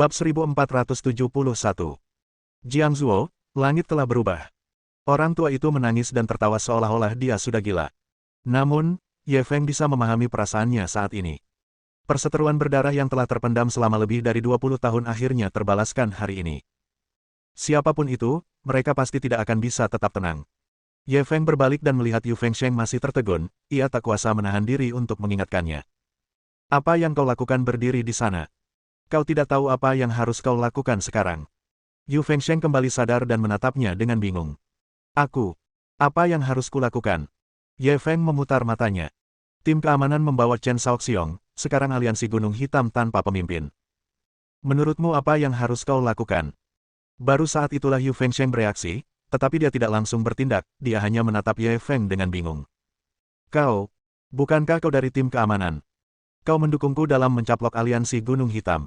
Bab 1471. Jiang Zuo, langit telah berubah. Orang tua itu menangis dan tertawa seolah-olah dia sudah gila. Namun, Ye Feng bisa memahami perasaannya saat ini. Perseteruan berdarah yang telah terpendam selama lebih dari 20 tahun akhirnya terbalaskan hari ini. Siapapun itu, mereka pasti tidak akan bisa tetap tenang. Ye Feng berbalik dan melihat Yu Fengsheng masih tertegun, ia tak kuasa menahan diri untuk mengingatkannya. Apa yang kau lakukan berdiri di sana? Kau tidak tahu apa yang harus kau lakukan sekarang. Yu Fengsheng kembali sadar dan menatapnya dengan bingung. Apa yang harus kulakukan? Ye Feng memutar matanya. Tim keamanan membawa Chen Shaoxiong, sekarang aliansi Gunung Hitam tanpa pemimpin. Menurutmu apa yang harus kau lakukan? Baru saat itulah Yu Fengsheng bereaksi, tetapi dia tidak langsung bertindak, dia hanya menatap Ye Feng dengan bingung. Bukankah kau dari tim keamanan? Kau mendukungku dalam mencaplok aliansi Gunung Hitam.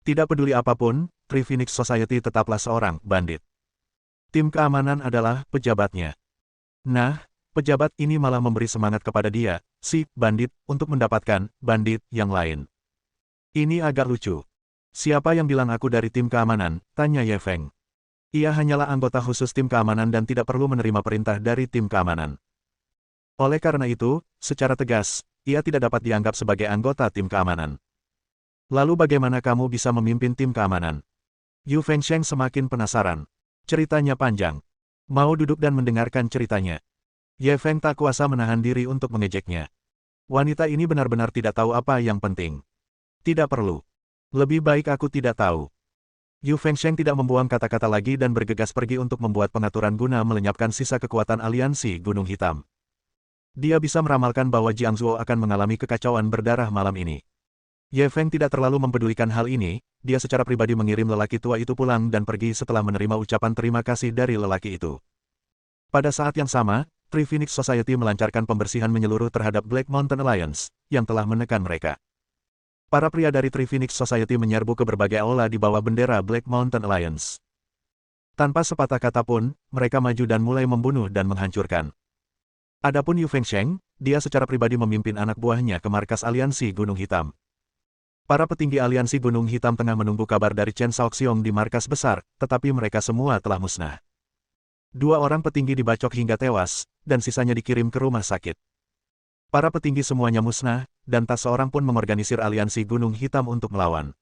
Tidak peduli apapun, Three Phoenix Society tetaplah seorang bandit. Tim keamanan adalah pejabatnya. Nah, pejabat ini malah memberi semangat kepada dia, si bandit, untuk mendapatkan bandit yang lain. Ini agak lucu. Siapa yang bilang aku dari tim keamanan? Tanya Ye Feng. Ia hanyalah anggota khusus tim keamanan dan tidak perlu menerima perintah dari tim keamanan. Oleh karena itu, secara tegas, ia tidak dapat dianggap sebagai anggota tim keamanan. Lalu bagaimana kamu bisa memimpin tim keamanan? Yu Fengsheng semakin penasaran. Ceritanya panjang. Mau duduk dan mendengarkan ceritanya. Ye Feng tak kuasa menahan diri untuk mengejeknya. Wanita ini benar-benar tidak tahu apa yang penting. Tidak perlu. Lebih baik aku tidak tahu. Yu Fengsheng tidak membuang kata-kata lagi dan bergegas pergi untuk membuat pengaturan guna melenyapkan sisa kekuatan aliansi Gunung Hitam. Dia bisa meramalkan bahwa Jiang Zuo akan mengalami kekacauan berdarah malam ini. Ye Feng tidak terlalu mempedulikan hal ini, dia secara pribadi mengirim lelaki tua itu pulang dan pergi setelah menerima ucapan terima kasih dari lelaki itu. Pada saat yang sama, Three Phoenix Society melancarkan pembersihan menyeluruh terhadap Black Mountain Alliance, yang telah menekan mereka. Para pria dari Three Phoenix Society menyerbu ke berbagai aula di bawah bendera Black Mountain Alliance. Tanpa sepatah kata pun, mereka maju dan mulai membunuh dan menghancurkan. Adapun Yu Fengsheng, dia secara pribadi memimpin anak buahnya ke markas aliansi Gunung Hitam. Para petinggi aliansi Gunung Hitam tengah menunggu kabar dari Chen Shaoxiong di markas besar, tetapi mereka semua telah musnah. 2 orang petinggi dibacok hingga tewas, dan sisanya dikirim ke rumah sakit. Para petinggi semuanya musnah, dan tak seorang pun mengorganisir aliansi Gunung Hitam untuk melawan.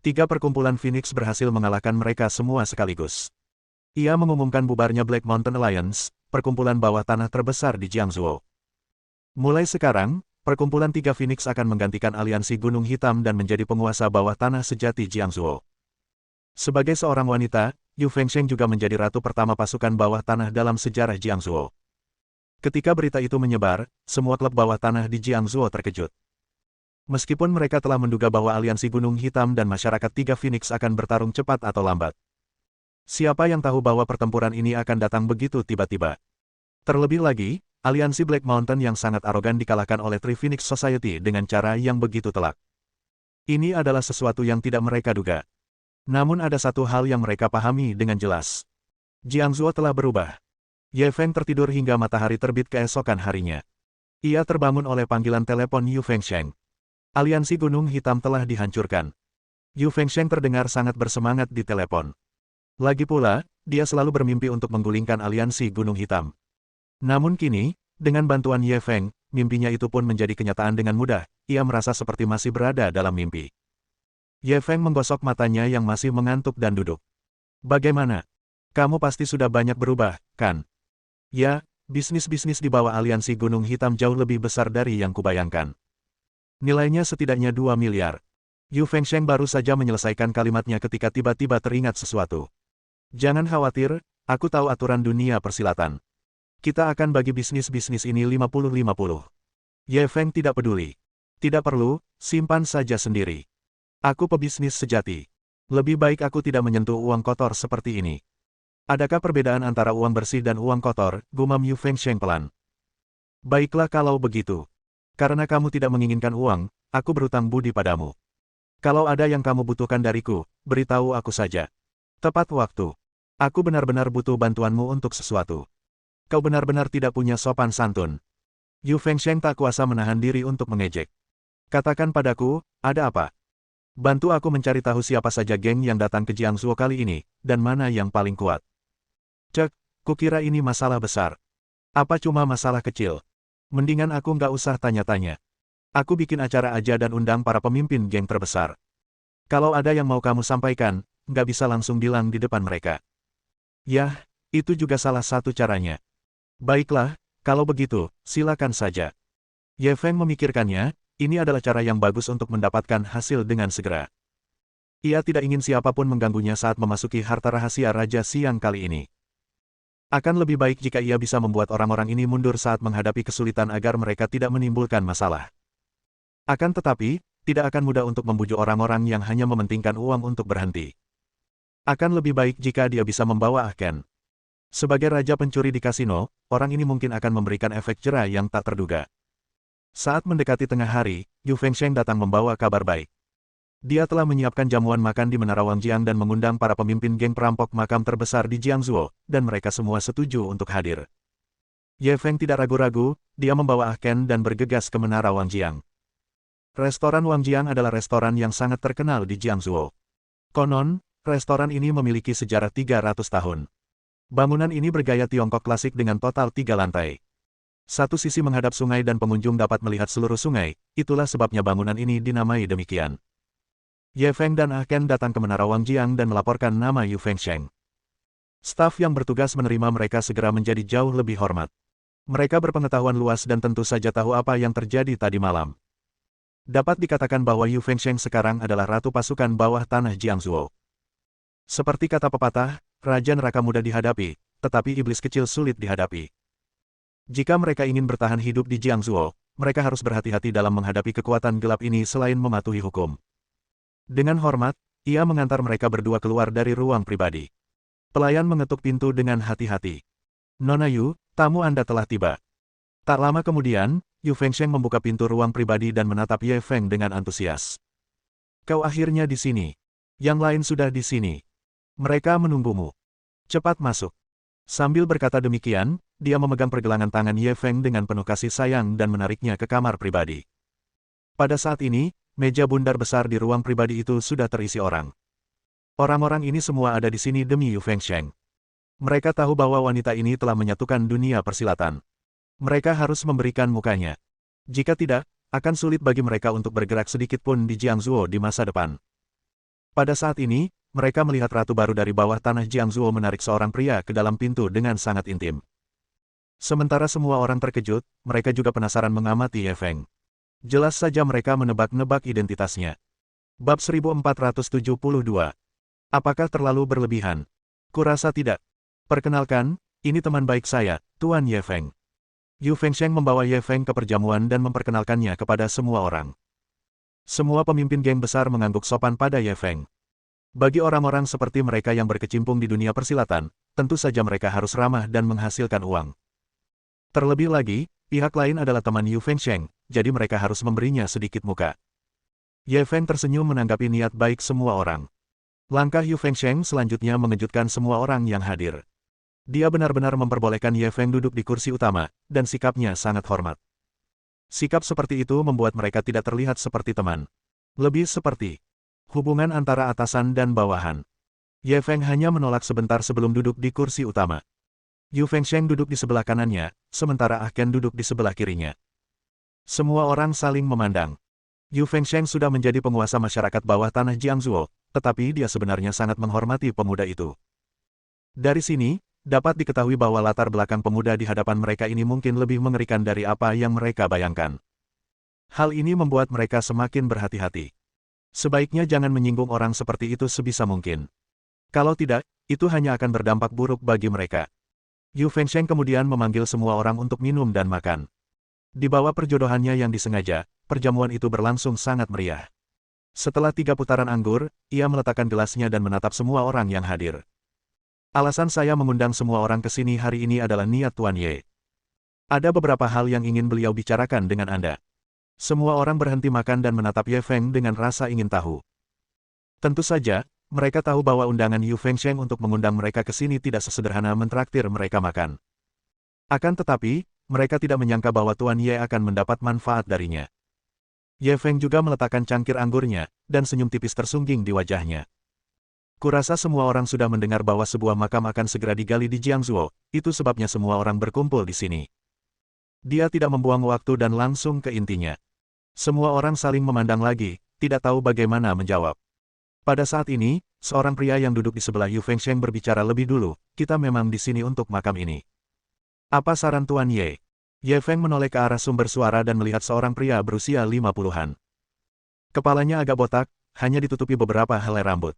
3 perkumpulan Phoenix berhasil mengalahkan mereka semua sekaligus. Ia mengumumkan bubarnya Black Mountain Alliance, perkumpulan bawah tanah terbesar di Jiangzuo. Mulai sekarang, perkumpulan 3 Phoenix akan menggantikan aliansi Gunung Hitam dan menjadi penguasa bawah tanah sejati Jiangzuo. Sebagai seorang wanita, Yu Fengsheng juga menjadi ratu pertama pasukan bawah tanah dalam sejarah Jiangzuo. Ketika berita itu menyebar, semua klub bawah tanah di Jiangzuo terkejut. Meskipun mereka telah menduga bahwa aliansi Gunung Hitam dan masyarakat 3 Phoenix akan bertarung cepat atau lambat. Siapa yang tahu bahwa pertempuran ini akan datang begitu tiba-tiba? Terlebih lagi, aliansi Black Mountain yang sangat arogan dikalahkan oleh Three Phoenix Society dengan cara yang begitu telak. Ini adalah sesuatu yang tidak mereka duga. Namun ada satu hal yang mereka pahami dengan jelas. Jiangzuo telah berubah. Ye Feng tertidur hingga matahari terbit keesokan harinya. Ia terbangun oleh panggilan telepon Yu Fengsheng. Aliansi Gunung Hitam telah dihancurkan. Yu Fengsheng terdengar sangat bersemangat di telepon. Lagi pula, dia selalu bermimpi untuk menggulingkan aliansi Gunung Hitam. Namun kini, dengan bantuan Ye Feng, mimpinya itu pun menjadi kenyataan dengan mudah, ia merasa seperti masih berada dalam mimpi. Ye Feng menggosok matanya yang masih mengantuk dan duduk. Bagaimana? Kamu pasti sudah banyak berubah, kan? Ya, bisnis-bisnis di bawah aliansi Gunung Hitam jauh lebih besar dari yang kubayangkan. Nilainya setidaknya 2 miliar. Yu Fengsheng baru saja menyelesaikan kalimatnya ketika tiba-tiba teringat sesuatu. Jangan khawatir, aku tahu aturan dunia persilatan. Kita akan bagi bisnis-bisnis ini 50-50. Ye Feng tidak peduli. Tidak perlu, simpan saja sendiri. Aku pebisnis sejati. Lebih baik aku tidak menyentuh uang kotor seperti ini. Adakah perbedaan antara uang bersih dan uang kotor? Gumam Yu Fengsheng pelan. Baiklah kalau begitu. Karena kamu tidak menginginkan uang, aku berutang budi padamu. Kalau ada yang kamu butuhkan dariku, beritahu aku saja. Tepat waktu. Aku benar-benar butuh bantuanmu untuk sesuatu. Kau benar-benar tidak punya sopan santun. Yu Fengsheng tak kuasa menahan diri untuk mengejek. Katakan padaku, ada apa? Bantu aku mencari tahu siapa saja geng yang datang ke Jiangsu kali ini, dan mana yang paling kuat. Cek, kukira ini masalah besar. Apa cuma masalah kecil? Mendingan aku nggak usah tanya-tanya. Aku bikin acara aja dan undang para pemimpin geng terbesar. Kalau ada yang mau kamu sampaikan, nggak bisa langsung bilang di depan mereka. Yah, itu juga salah satu caranya. Baiklah, kalau begitu, silakan saja. Ye Feng memikirkannya, ini adalah cara yang bagus untuk mendapatkan hasil dengan segera. Ia tidak ingin siapapun mengganggunya saat memasuki harta rahasia Raja Siang kali ini. Akan lebih baik jika ia bisa membuat orang-orang ini mundur saat menghadapi kesulitan agar mereka tidak menimbulkan masalah. Akan tetapi, tidak akan mudah untuk membujuk orang-orang yang hanya mementingkan uang untuk berhenti. Akan lebih baik jika dia bisa membawa Ahken. Sebagai raja pencuri di kasino, orang ini mungkin akan memberikan efek jera yang tak terduga. Saat mendekati tengah hari, Yu Fengsheng datang membawa kabar baik. Dia telah menyiapkan jamuan makan di Menara Wangjiang dan mengundang para pemimpin geng perampok makam terbesar di Jiangzhou, dan mereka semua setuju untuk hadir. Ye Feng tidak ragu-ragu, dia membawa Ahken dan bergegas ke Menara Wangjiang. Restoran Wangjiang adalah restoran yang sangat terkenal di Jiangzhou. Konon, restoran ini memiliki sejarah 300 tahun. Bangunan ini bergaya Tiongkok klasik dengan total 3 lantai. Satu sisi menghadap sungai dan pengunjung dapat melihat seluruh sungai, itulah sebabnya bangunan ini dinamai demikian. Ye Feng dan Ahken datang ke Menara Wangjiang dan melaporkan nama Yu Fengsheng. Staf yang bertugas menerima mereka segera menjadi jauh lebih hormat. Mereka berpengetahuan luas dan tentu saja tahu apa yang terjadi tadi malam. Dapat dikatakan bahwa Yu Fengsheng sekarang adalah ratu pasukan bawah tanah Jiangzhou. Seperti kata pepatah, Raja neraka mudah dihadapi, tetapi iblis kecil sulit dihadapi. Jika mereka ingin bertahan hidup di Jiangzhou, mereka harus berhati-hati dalam menghadapi kekuatan gelap ini selain mematuhi hukum. Dengan hormat, ia mengantar mereka berdua keluar dari ruang pribadi. Pelayan mengetuk pintu dengan hati-hati. Nona Yu, tamu Anda telah tiba. Tak lama kemudian, Yu Fengsheng membuka pintu ruang pribadi dan menatap Ye Feng dengan antusias. Kau akhirnya di sini. Yang lain sudah di sini. Mereka menunggumu. Cepat masuk. Sambil berkata demikian, dia memegang pergelangan tangan Ye Feng dengan penuh kasih sayang dan menariknya ke kamar pribadi. Pada saat ini, meja bundar besar di ruang pribadi itu sudah terisi orang. Orang-orang ini semua ada di sini demi Yu Fengsheng. Mereka tahu bahwa wanita ini telah menyatukan dunia persilatan. Mereka harus memberikan mukanya. Jika tidak, akan sulit bagi mereka untuk bergerak sedikit pun di Jiangzhou di masa depan. Pada saat ini, mereka melihat ratu baru dari bawah tanah Jiangzhou menarik seorang pria ke dalam pintu dengan sangat intim. Sementara semua orang terkejut, mereka juga penasaran mengamati Ye Feng. Jelas saja mereka menebak-nebak identitasnya. Bab 1472. Apakah terlalu berlebihan? Kurasa tidak. Perkenalkan, ini teman baik saya, Tuan Ye Feng. Yu Fengsheng membawa Ye Feng ke perjamuan dan memperkenalkannya kepada semua orang. Semua pemimpin geng besar mengangguk sopan pada Ye Feng. Bagi orang-orang seperti mereka yang berkecimpung di dunia persilatan, tentu saja mereka harus ramah dan menghasilkan uang. Terlebih lagi, pihak lain adalah teman Yu Fengsheng, jadi mereka harus memberinya sedikit muka. Ye Feng tersenyum menanggapi niat baik semua orang. Langkah Yu Fengsheng selanjutnya mengejutkan semua orang yang hadir. Dia benar-benar memperbolehkan Ye Feng duduk di kursi utama, dan sikapnya sangat hormat. Sikap seperti itu membuat mereka tidak terlihat seperti teman. Lebih seperti hubungan antara atasan dan bawahan. Ye Feng hanya menolak sebentar sebelum duduk di kursi utama. Yu Fengsheng duduk di sebelah kanannya, sementara Ahken duduk di sebelah kirinya. Semua orang saling memandang. Yu Fengsheng sudah menjadi penguasa masyarakat bawah tanah Jiangzhou, tetapi dia sebenarnya sangat menghormati pemuda itu. Dari sini, dapat diketahui bahwa latar belakang pemuda di hadapan mereka ini mungkin lebih mengerikan dari apa yang mereka bayangkan. Hal ini membuat mereka semakin berhati-hati. Sebaiknya jangan menyinggung orang seperti itu sebisa mungkin. Kalau tidak, itu hanya akan berdampak buruk bagi mereka. Yu Fengsheng kemudian memanggil semua orang untuk minum dan makan. Di bawah perjodohannya yang disengaja, perjamuan itu berlangsung sangat meriah. Setelah 3 putaran anggur, ia meletakkan gelasnya dan menatap semua orang yang hadir. Alasan saya mengundang semua orang ke sini hari ini adalah niat Tuan Ye. Ada beberapa hal yang ingin beliau bicarakan dengan Anda. Semua orang berhenti makan dan menatap Ye Feng dengan rasa ingin tahu. Tentu saja, mereka tahu bahwa undangan Yu Fengsheng untuk mengundang mereka ke sini tidak sesederhana mentraktir mereka makan. Akan tetapi, mereka tidak menyangka bahwa Tuan Ye akan mendapat manfaat darinya. Ye Feng juga meletakkan cangkir anggurnya, dan senyum tipis tersungging di wajahnya. Kurasa semua orang sudah mendengar bahwa sebuah makam akan segera digali di Jiangzuo, itu sebabnya semua orang berkumpul di sini. Dia tidak membuang waktu dan langsung ke intinya. Semua orang saling memandang lagi, tidak tahu bagaimana menjawab. Pada saat ini, seorang pria yang duduk di sebelah Yu Fengsheng berbicara lebih dulu, kita memang di sini untuk makam ini. Apa saran Tuan Ye? Ye Feng menoleh ke arah sumber suara dan melihat seorang pria berusia 50-an. Kepalanya agak botak, hanya ditutupi beberapa helai rambut.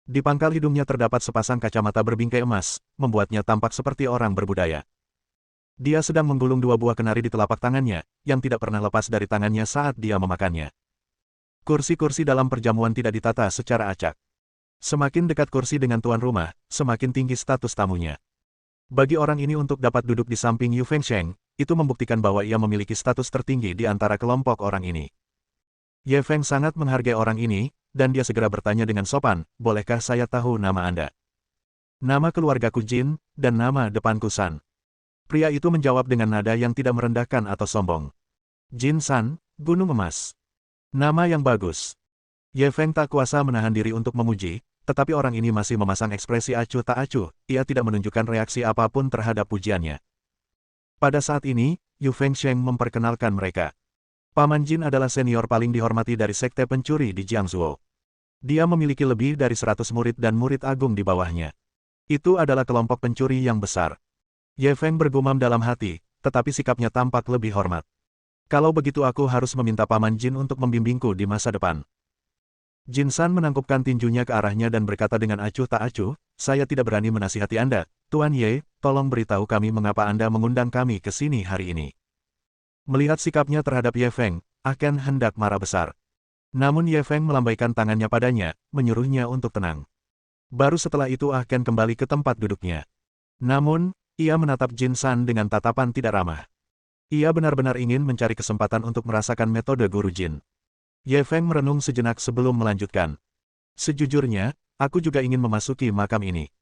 Di pangkal hidungnya terdapat sepasang kacamata berbingkai emas, membuatnya tampak seperti orang berbudaya. Dia sedang menggulung dua buah kenari di telapak tangannya, yang tidak pernah lepas dari tangannya saat dia memakannya. Kursi-kursi dalam perjamuan tidak ditata secara acak. Semakin dekat kursi dengan tuan rumah, semakin tinggi status tamunya. Bagi orang ini untuk dapat duduk di samping Yu Fengsheng, itu membuktikan bahwa ia memiliki status tertinggi di antara kelompok orang ini. Ye Feng sangat menghargai orang ini, dan dia segera bertanya dengan sopan, bolehkah saya tahu nama Anda? Nama keluargaku Jin, dan nama depanku San. Pria itu menjawab dengan nada yang tidak merendahkan atau sombong. Jin San, Gunung Emas. Nama yang bagus. Ye Feng tak kuasa menahan diri untuk memuji, tetapi orang ini masih memasang ekspresi acuh tak acuh, ia tidak menunjukkan reaksi apapun terhadap pujiannya. Pada saat ini, Yu Fengsheng memperkenalkan mereka. Paman Jin adalah senior paling dihormati dari sekte pencuri di Jiangzuo. Dia memiliki lebih dari 100 murid dan murid agung di bawahnya. Itu adalah kelompok pencuri yang besar. Ye Feng bergumam dalam hati, tetapi sikapnya tampak lebih hormat. Kalau begitu aku harus meminta Paman Jin untuk membimbingku di masa depan. Jin San menangkupkan tinjunya ke arahnya dan berkata dengan acuh tak acuh, saya tidak berani menasihati Anda, Tuan Ye, tolong beritahu kami mengapa Anda mengundang kami ke sini hari ini. Melihat sikapnya terhadap Ye Feng, Ken hendak marah besar. Namun Ye Feng melambaikan tangannya padanya, menyuruhnya untuk tenang. Baru setelah itu Ken kembali ke tempat duduknya. Namun, ia menatap Jin San dengan tatapan tidak ramah. Ia benar-benar ingin mencari kesempatan untuk merasakan metode guru Jin. Ye Feng merenung sejenak sebelum melanjutkan. Sejujurnya, aku juga ingin memasuki makam ini.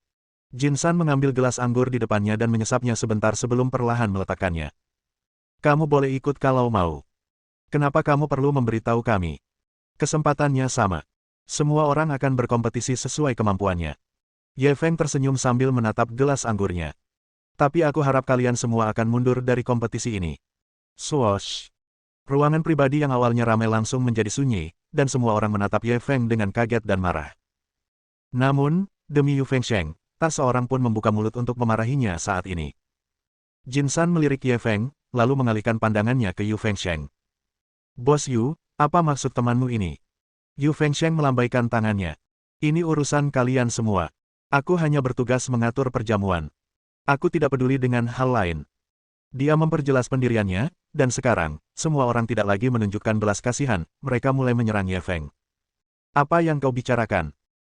Jin San mengambil gelas anggur di depannya dan menyesapnya sebentar sebelum perlahan meletakkannya. Kamu boleh ikut kalau mau. Kenapa kamu perlu memberitahu kami? Kesempatannya sama. Semua orang akan berkompetisi sesuai kemampuannya. Ye Feng tersenyum sambil menatap gelas anggurnya. Tapi aku harap kalian semua akan mundur dari kompetisi ini. Swoosh. Ruangan pribadi yang awalnya ramai langsung menjadi sunyi, dan semua orang menatap Ye Feng dengan kaget dan marah. Namun, demi Yu Fengsheng, tak seorang pun membuka mulut untuk memarahinya saat ini. Jin San melirik Ye Feng, lalu mengalihkan pandangannya ke Yu Fengsheng. Bos Yu, apa maksud temanmu ini? Yu Fengsheng melambaikan tangannya. Ini urusan kalian semua. Aku hanya bertugas mengatur perjamuan. Aku tidak peduli dengan hal lain. Dia memperjelas pendiriannya, dan sekarang, semua orang tidak lagi menunjukkan belas kasihan, mereka mulai menyerang Ye Feng. Apa yang kau bicarakan?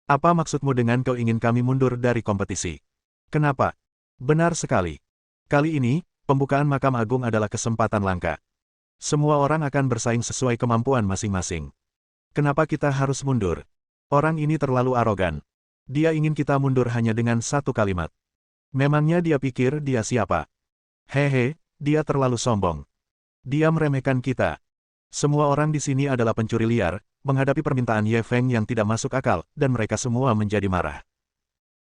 Apa maksudmu dengan kau ingin kami mundur dari kompetisi? Kenapa? Benar sekali. Kali ini, pembukaan makam agung adalah kesempatan langka. Semua orang akan bersaing sesuai kemampuan masing-masing. Kenapa kita harus mundur? Orang ini terlalu arogan. Dia ingin kita mundur hanya dengan satu kalimat. Memangnya dia pikir dia siapa? Hehe, dia terlalu sombong. Dia meremehkan kita. Semua orang di sini adalah pencuri liar, menghadapi permintaan Ye Feng yang tidak masuk akal, dan mereka semua menjadi marah.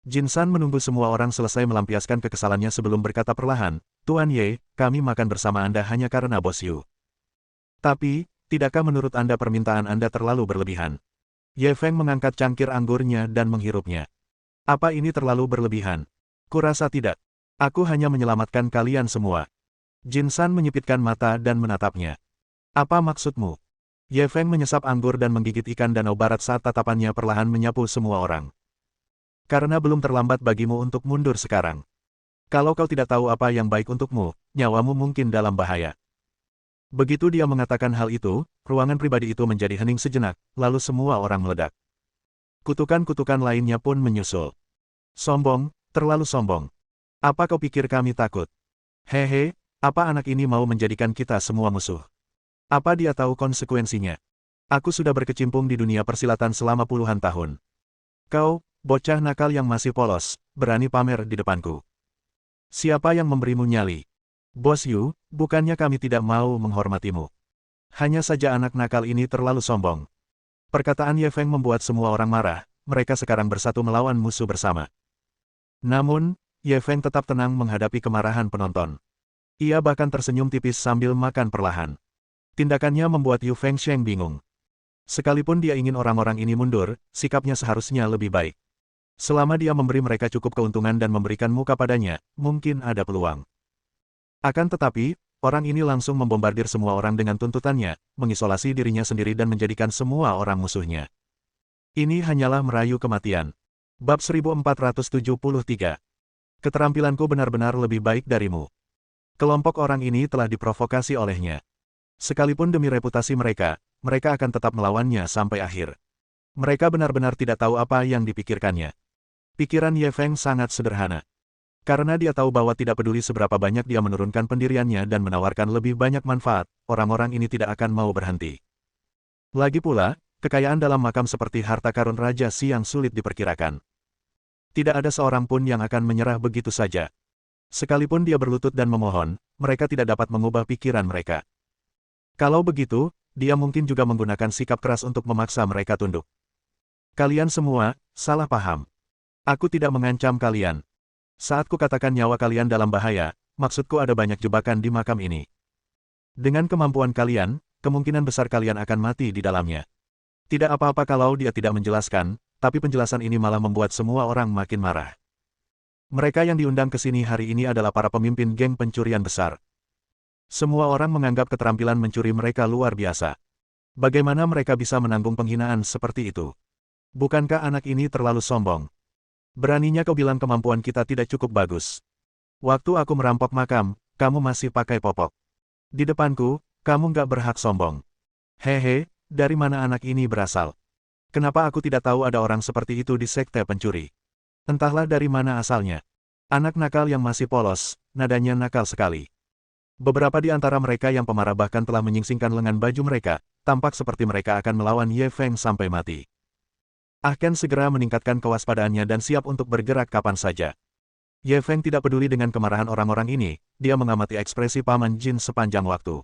Jin San menunggu semua orang selesai melampiaskan kekesalannya sebelum berkata perlahan, Tuan Ye, kami makan bersama Anda hanya karena Bos Yu. Tapi, tidakkah menurut Anda permintaan Anda terlalu berlebihan? Ye Feng mengangkat cangkir anggurnya dan menghirupnya. Apa ini terlalu berlebihan? Kurasa tidak. Aku hanya menyelamatkan kalian semua. Jin San menyipitkan mata dan menatapnya. Apa maksudmu? Ye Feng menyesap anggur dan menggigit ikan danau barat saat tatapannya perlahan menyapu semua orang. Karena belum terlambat bagimu untuk mundur sekarang. Kalau kau tidak tahu apa yang baik untukmu, nyawamu mungkin dalam bahaya. Begitu dia mengatakan hal itu, ruangan pribadi itu menjadi hening sejenak, lalu semua orang meledak. Kutukan-kutukan lainnya pun menyusul. Sombong, terlalu sombong. Apa kau pikir kami takut? Hehe, apa anak ini mau menjadikan kita semua musuh? Apa dia tahu konsekuensinya? Aku sudah berkecimpung di dunia persilatan selama puluhan tahun. Kau, bocah nakal yang masih polos, berani pamer di depanku. Siapa yang memberimu nyali? Bos Yu, bukannya kami tidak mau menghormatimu. Hanya saja anak nakal ini terlalu sombong. Perkataan Ye Feng membuat semua orang marah, mereka sekarang bersatu melawan musuh bersama. Namun, Ye Feng tetap tenang menghadapi kemarahan penonton. Ia bahkan tersenyum tipis sambil makan perlahan. Tindakannya membuat Yu Fengsheng bingung. Sekalipun dia ingin orang-orang ini mundur, sikapnya seharusnya lebih baik. Selama dia memberi mereka cukup keuntungan dan memberikan muka padanya, mungkin ada peluang. Akan tetapi, orang ini langsung membombardir semua orang dengan tuntutannya, mengisolasi dirinya sendiri dan menjadikan semua orang musuhnya. Ini hanyalah merayu kematian. Bab 1473. Keterampilanku benar-benar lebih baik darimu. Kelompok orang ini telah diprovokasi olehnya. Sekalipun demi reputasi mereka, mereka akan tetap melawannya sampai akhir. Mereka benar-benar tidak tahu apa yang dipikirkannya. Pikiran Ye Feng sangat sederhana. Karena dia tahu bahwa tidak peduli seberapa banyak dia menurunkan pendiriannya dan menawarkan lebih banyak manfaat, orang-orang ini tidak akan mau berhenti. Lagi pula, kekayaan dalam makam seperti harta karun Raja Xiang sulit diperkirakan. Tidak ada seorang pun yang akan menyerah begitu saja. Sekalipun dia berlutut dan memohon, mereka tidak dapat mengubah pikiran mereka. Kalau begitu, dia mungkin juga menggunakan sikap keras untuk memaksa mereka tunduk. Kalian semua, salah paham. Aku tidak mengancam kalian. Saat kukatakan nyawa kalian dalam bahaya, maksudku ada banyak jebakan di makam ini. Dengan kemampuan kalian, kemungkinan besar kalian akan mati di dalamnya. Tidak apa-apa kalau dia tidak menjelaskan, tapi penjelasan ini malah membuat semua orang makin marah. Mereka yang diundang ke sini hari ini adalah para pemimpin geng pencurian besar. Semua orang menganggap keterampilan mencuri mereka luar biasa. Bagaimana mereka bisa menanggung penghinaan seperti itu? Bukankah anak ini terlalu sombong? Beraninya kau bilang kemampuan kita tidak cukup bagus. Waktu aku merampok makam, kamu masih pakai popok. Di depanku, kamu nggak berhak sombong. Hehe, dari mana anak ini berasal? Kenapa aku tidak tahu ada orang seperti itu di sekte pencuri? Entahlah dari mana asalnya. Anak nakal yang masih polos, nadanya nakal sekali. Beberapa di antara mereka yang pemarah bahkan telah menyingsingkan lengan baju mereka, tampak seperti mereka akan melawan Ye Feng sampai mati. Ahken segera meningkatkan kewaspadaannya dan siap untuk bergerak kapan saja. Ye Feng tidak peduli dengan kemarahan orang-orang ini, dia mengamati ekspresi Paman Jin sepanjang waktu.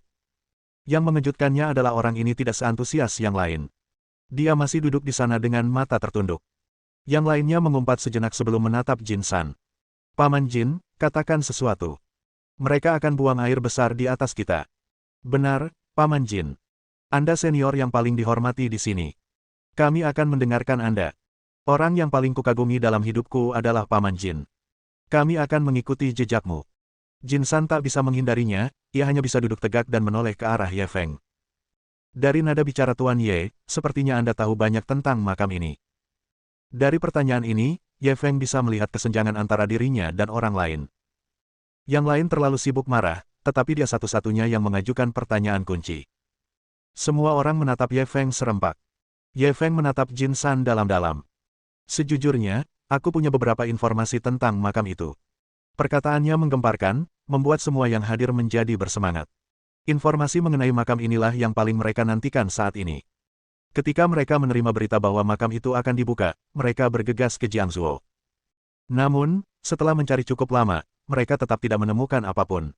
Yang mengejutkannya adalah orang ini tidak seantusias yang lain. Dia masih duduk di sana dengan mata tertunduk. Yang lainnya mengumpat sejenak sebelum menatap Jin San. Paman Jin, katakan sesuatu. Mereka akan buang air besar di atas kita. Benar, Paman Jin. Anda senior yang paling dihormati di sini. Kami akan mendengarkan Anda. Orang yang paling kukagumi dalam hidupku adalah Paman Jin. Kami akan mengikuti jejakmu. Jin San tak bisa menghindarinya, ia hanya bisa duduk tegak dan menoleh ke arah Ye Feng. Dari nada bicara Tuan Ye, sepertinya Anda tahu banyak tentang makam ini. Dari pertanyaan ini, Ye Feng bisa melihat kesenjangan antara dirinya dan orang lain. Yang lain terlalu sibuk marah, tetapi dia satu-satunya yang mengajukan pertanyaan kunci. Semua orang menatap Ye Feng serempak. Ye Feng menatap Jin San dalam-dalam. Sejujurnya, aku punya beberapa informasi tentang makam itu. Perkataannya menggemparkan, membuat semua yang hadir menjadi bersemangat. Informasi mengenai makam inilah yang paling mereka nantikan saat ini. Ketika mereka menerima berita bahwa makam itu akan dibuka, mereka bergegas ke Jiangzuo. Namun, setelah mencari cukup lama, mereka tetap tidak menemukan apapun.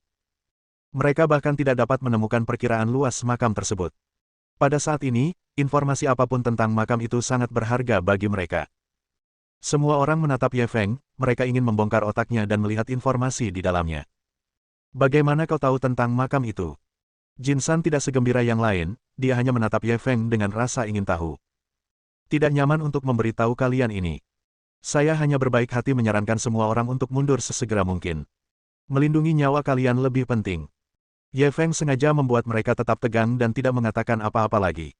Mereka bahkan tidak dapat menemukan perkiraan luas makam tersebut. Pada saat ini, informasi apapun tentang makam itu sangat berharga bagi mereka. Semua orang menatap Ye Feng, mereka ingin membongkar otaknya dan melihat informasi di dalamnya. Bagaimana kau tahu tentang makam itu? Jin San tidak segembira yang lain, dia hanya menatap Ye Feng dengan rasa ingin tahu. Tidak nyaman untuk memberitahu kalian ini. Saya hanya berbaik hati menyarankan semua orang untuk mundur sesegera mungkin. Melindungi nyawa kalian lebih penting. Ye Feng sengaja membuat mereka tetap tegang dan tidak mengatakan apa-apa lagi.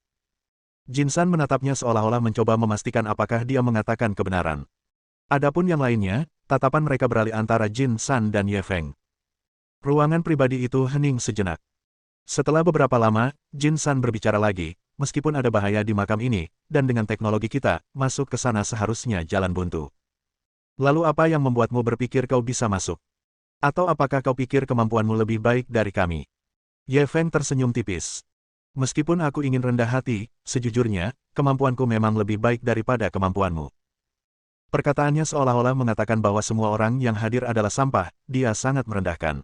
Jin San menatapnya seolah-olah mencoba memastikan apakah dia mengatakan kebenaran. Adapun yang lainnya, tatapan mereka beralih antara Jin San dan Ye Feng. Ruangan pribadi itu hening sejenak. Setelah beberapa lama, Jin San berbicara lagi, meskipun ada bahaya di makam ini, dan dengan teknologi kita, masuk ke sana seharusnya jalan buntu. Lalu apa yang membuatmu berpikir kau bisa masuk? Atau apakah kau pikir kemampuanmu lebih baik dari kami? Ye Feng tersenyum tipis. Meskipun aku ingin rendah hati, sejujurnya, kemampuanku memang lebih baik daripada kemampuanmu. Perkataannya seolah-olah mengatakan bahwa semua orang yang hadir adalah sampah, dia sangat merendahkan.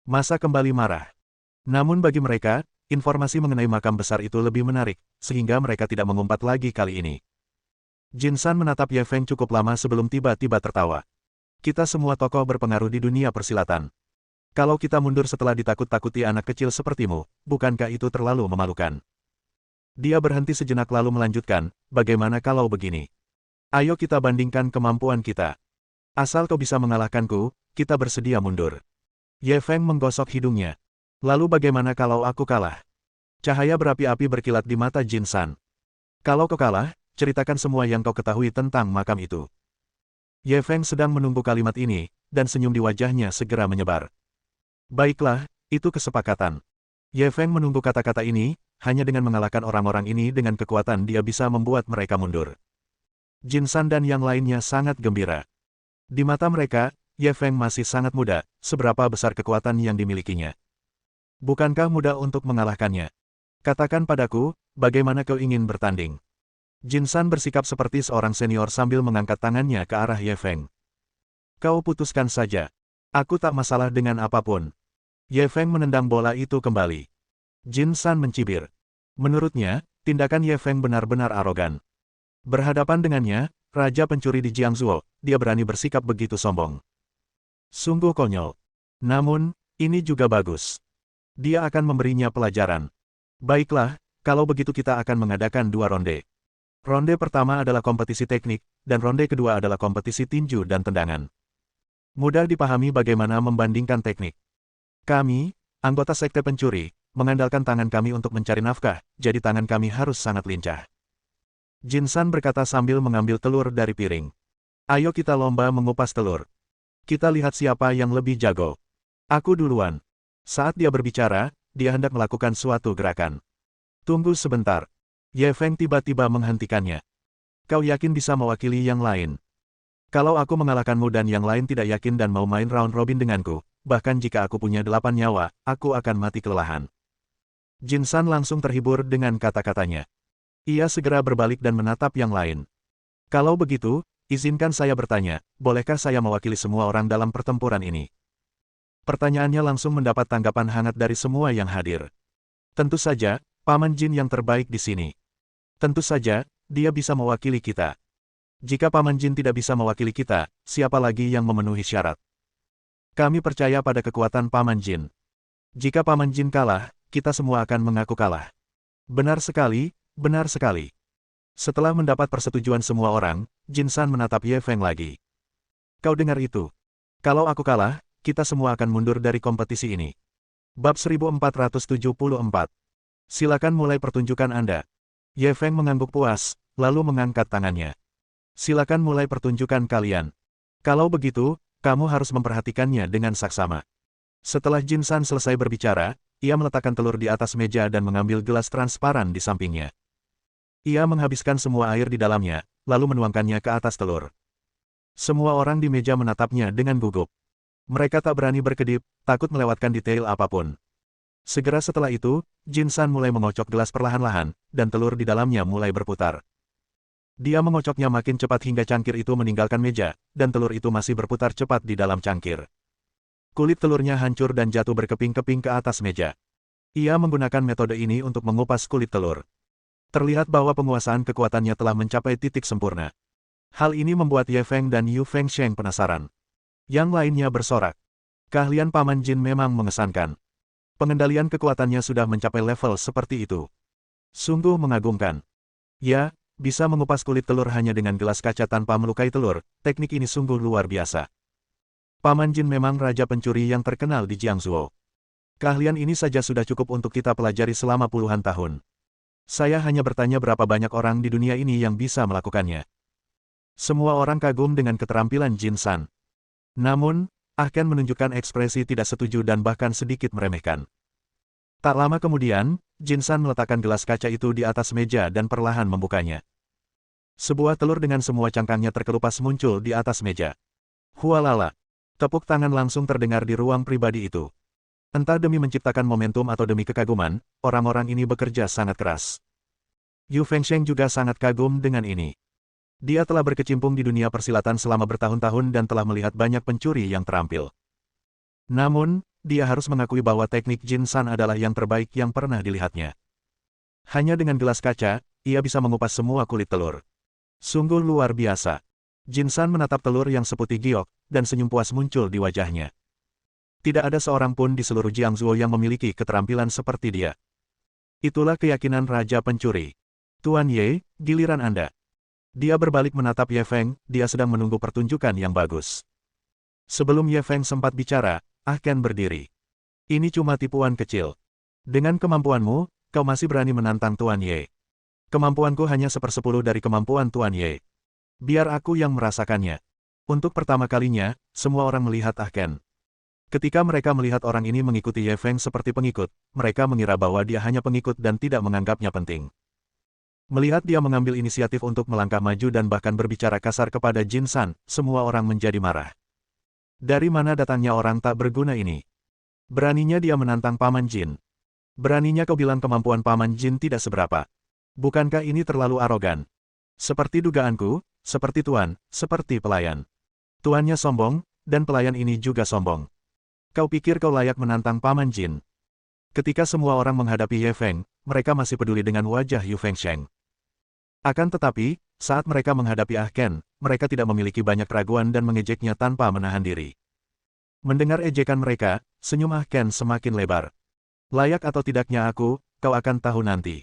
Masa kembali marah. Namun bagi mereka, informasi mengenai makam besar itu lebih menarik, sehingga mereka tidak mengumpat lagi kali ini. Jin San menatap Ye Feng cukup lama sebelum tiba-tiba tertawa. Kita semua tokoh berpengaruh di dunia persilatan. Kalau kita mundur setelah ditakut-takuti anak kecil sepertimu, bukankah itu terlalu memalukan? Dia berhenti sejenak lalu melanjutkan, bagaimana kalau begini? Ayo kita bandingkan kemampuan kita. Asal kau bisa mengalahkanku, kita bersedia mundur. Ye Feng menggosok hidungnya. Lalu bagaimana kalau aku kalah? Cahaya berapi-api berkilat di mata Jin San. Kalau kau kalah, ceritakan semua yang kau ketahui tentang makam itu. Ye Feng sedang menunggu kalimat ini, dan senyum di wajahnya segera menyebar. Baiklah, itu kesepakatan. Ye Feng menunggu kata-kata ini, hanya dengan mengalahkan orang-orang ini dengan kekuatan dia bisa membuat mereka mundur. Jin San dan yang lainnya sangat gembira. Di mata mereka, Ye Feng masih sangat muda, seberapa besar kekuatan yang dimilikinya. Bukankah mudah untuk mengalahkannya? Katakan padaku, bagaimana kau ingin bertanding? Jin San bersikap seperti seorang senior sambil mengangkat tangannya ke arah Ye Feng. Kau putuskan saja. Aku tak masalah dengan apapun. Ye Feng menendang bola itu kembali. Jin San mencibir. Menurutnya, tindakan Ye Feng benar-benar arogan. Berhadapan dengannya, Raja Pencuri di Jiangzuo, dia berani bersikap begitu sombong. Sungguh konyol. Namun, ini juga bagus. Dia akan memberinya pelajaran. Baiklah, kalau begitu kita akan mengadakan 2 ronde. Ronde pertama adalah kompetisi teknik, dan ronde kedua adalah kompetisi tinju dan tendangan. Mudah dipahami bagaimana membandingkan teknik. Kami, anggota sekte pencuri, mengandalkan tangan kami untuk mencari nafkah, jadi tangan kami harus sangat lincah. Jin San berkata sambil mengambil telur dari piring. Ayo kita lomba mengupas telur. Kita lihat siapa yang lebih jago. Aku duluan. Saat dia berbicara, dia hendak melakukan suatu gerakan. Tunggu sebentar. Ye Feng tiba-tiba menghentikannya. Kau yakin bisa mewakili yang lain? Kalau aku mengalahkanmu dan yang lain tidak yakin dan mau main round robin denganku, bahkan jika aku punya 8 nyawa, aku akan mati kelelahan. Jin San langsung terhibur dengan kata-katanya. Ia segera berbalik dan menatap yang lain. Kalau begitu, izinkan saya bertanya, bolehkah saya mewakili semua orang dalam pertempuran ini? Pertanyaannya langsung mendapat tanggapan hangat dari semua yang hadir. Tentu saja, Paman Jin yang terbaik di sini. Tentu saja, dia bisa mewakili kita. Jika Paman Jin tidak bisa mewakili kita, siapa lagi yang memenuhi syarat? Kami percaya pada kekuatan Paman Jin. Jika Paman Jin kalah, kita semua akan mengaku kalah. Benar sekali, benar sekali. Setelah mendapat persetujuan semua orang, Jin San menatap Ye Feng lagi. Kau dengar itu? Kalau aku kalah, kita semua akan mundur dari kompetisi ini. Bab 1474. Silakan mulai pertunjukan Anda. Ye Feng mengangguk puas, lalu mengangkat tangannya. Silakan mulai pertunjukan kalian. Kalau begitu, kamu harus memperhatikannya dengan saksama. Setelah Jin San selesai berbicara, ia meletakkan telur di atas meja dan mengambil gelas transparan di sampingnya. Ia menghabiskan semua air di dalamnya, lalu menuangkannya ke atas telur. Semua orang di meja menatapnya dengan gugup. Mereka tak berani berkedip, takut melewatkan detail apapun. Segera setelah itu, Jin San mulai mengocok gelas perlahan-lahan, dan telur di dalamnya mulai berputar. Dia mengocoknya makin cepat hingga cangkir itu meninggalkan meja, dan telur itu masih berputar cepat di dalam cangkir. Kulit telurnya hancur dan jatuh berkeping-keping ke atas meja. Ia menggunakan metode ini untuk mengupas kulit telur. Terlihat bahwa penguasaan kekuatannya telah mencapai titik sempurna. Hal ini membuat Ye Feng dan Yu Fengsheng penasaran. Yang lainnya bersorak. Keahlian Paman Jin memang mengesankan. Pengendalian kekuatannya sudah mencapai level seperti itu. Sungguh mengagumkan. Ya, bisa mengupas kulit telur hanya dengan gelas kaca tanpa melukai telur, teknik ini sungguh luar biasa. Paman Jin memang raja pencuri yang terkenal di Jiangzuo. Keahlian ini saja sudah cukup untuk kita pelajari selama puluhan tahun. Saya hanya bertanya berapa banyak orang di dunia ini yang bisa melakukannya. Semua orang kagum dengan keterampilan Jin San. Namun, Ahken menunjukkan ekspresi tidak setuju dan bahkan sedikit meremehkan. Tak lama kemudian, Jin San meletakkan gelas kaca itu di atas meja dan perlahan membukanya. Sebuah telur dengan semua cangkangnya terkelupas muncul di atas meja. Hualala! Tepuk tangan langsung terdengar di ruang pribadi itu. Entah demi menciptakan momentum atau demi kekaguman, orang-orang ini bekerja sangat keras. Yu Fengsheng juga sangat kagum dengan ini. Dia telah berkecimpung di dunia persilatan selama bertahun-tahun dan telah melihat banyak pencuri yang terampil. Namun, dia harus mengakui bahwa teknik Jin San adalah yang terbaik yang pernah dilihatnya. Hanya dengan gelas kaca, ia bisa mengupas semua kulit telur. Sungguh luar biasa. Jin San menatap telur yang seputih giok, dan senyum puas muncul di wajahnya. Tidak ada seorang pun di seluruh Jiangzuo yang memiliki keterampilan seperti dia. Itulah keyakinan Raja Pencuri. Tuan Ye, giliran Anda. Dia berbalik menatap Ye Feng, dia sedang menunggu pertunjukan yang bagus. Sebelum Ye Feng sempat bicara, Ah Ken berdiri. Ini cuma tipuan kecil. Dengan kemampuanmu, kau masih berani menantang Tuan Ye. Kemampuanku hanya 1/10 dari kemampuan Tuan Ye. Biar aku yang merasakannya. Untuk pertama kalinya, semua orang melihat Ah Ken. Ketika mereka melihat orang ini mengikuti Ye Feng seperti pengikut, mereka mengira bahwa dia hanya pengikut dan tidak menganggapnya penting. Melihat dia mengambil inisiatif untuk melangkah maju dan bahkan berbicara kasar kepada Jin San, semua orang menjadi marah. Dari mana datangnya orang tak berguna ini? Beraninya dia menantang Paman Jin. Beraninya kau bilang kemampuan Paman Jin tidak seberapa. Bukankah ini terlalu arogan? Seperti dugaanku, seperti tuan, seperti pelayan. Tuannya sombong, dan pelayan ini juga sombong. Kau pikir kau layak menantang Paman Jin? Ketika semua orang menghadapi Ye Feng, mereka masih peduli dengan wajah Yu Fengsheng. Akan tetapi, saat mereka menghadapi Ah Ken, mereka tidak memiliki banyak keraguan dan mengejeknya tanpa menahan diri. Mendengar ejekan mereka, senyum Ah Ken semakin lebar. Layak atau tidaknya aku, kau akan tahu nanti.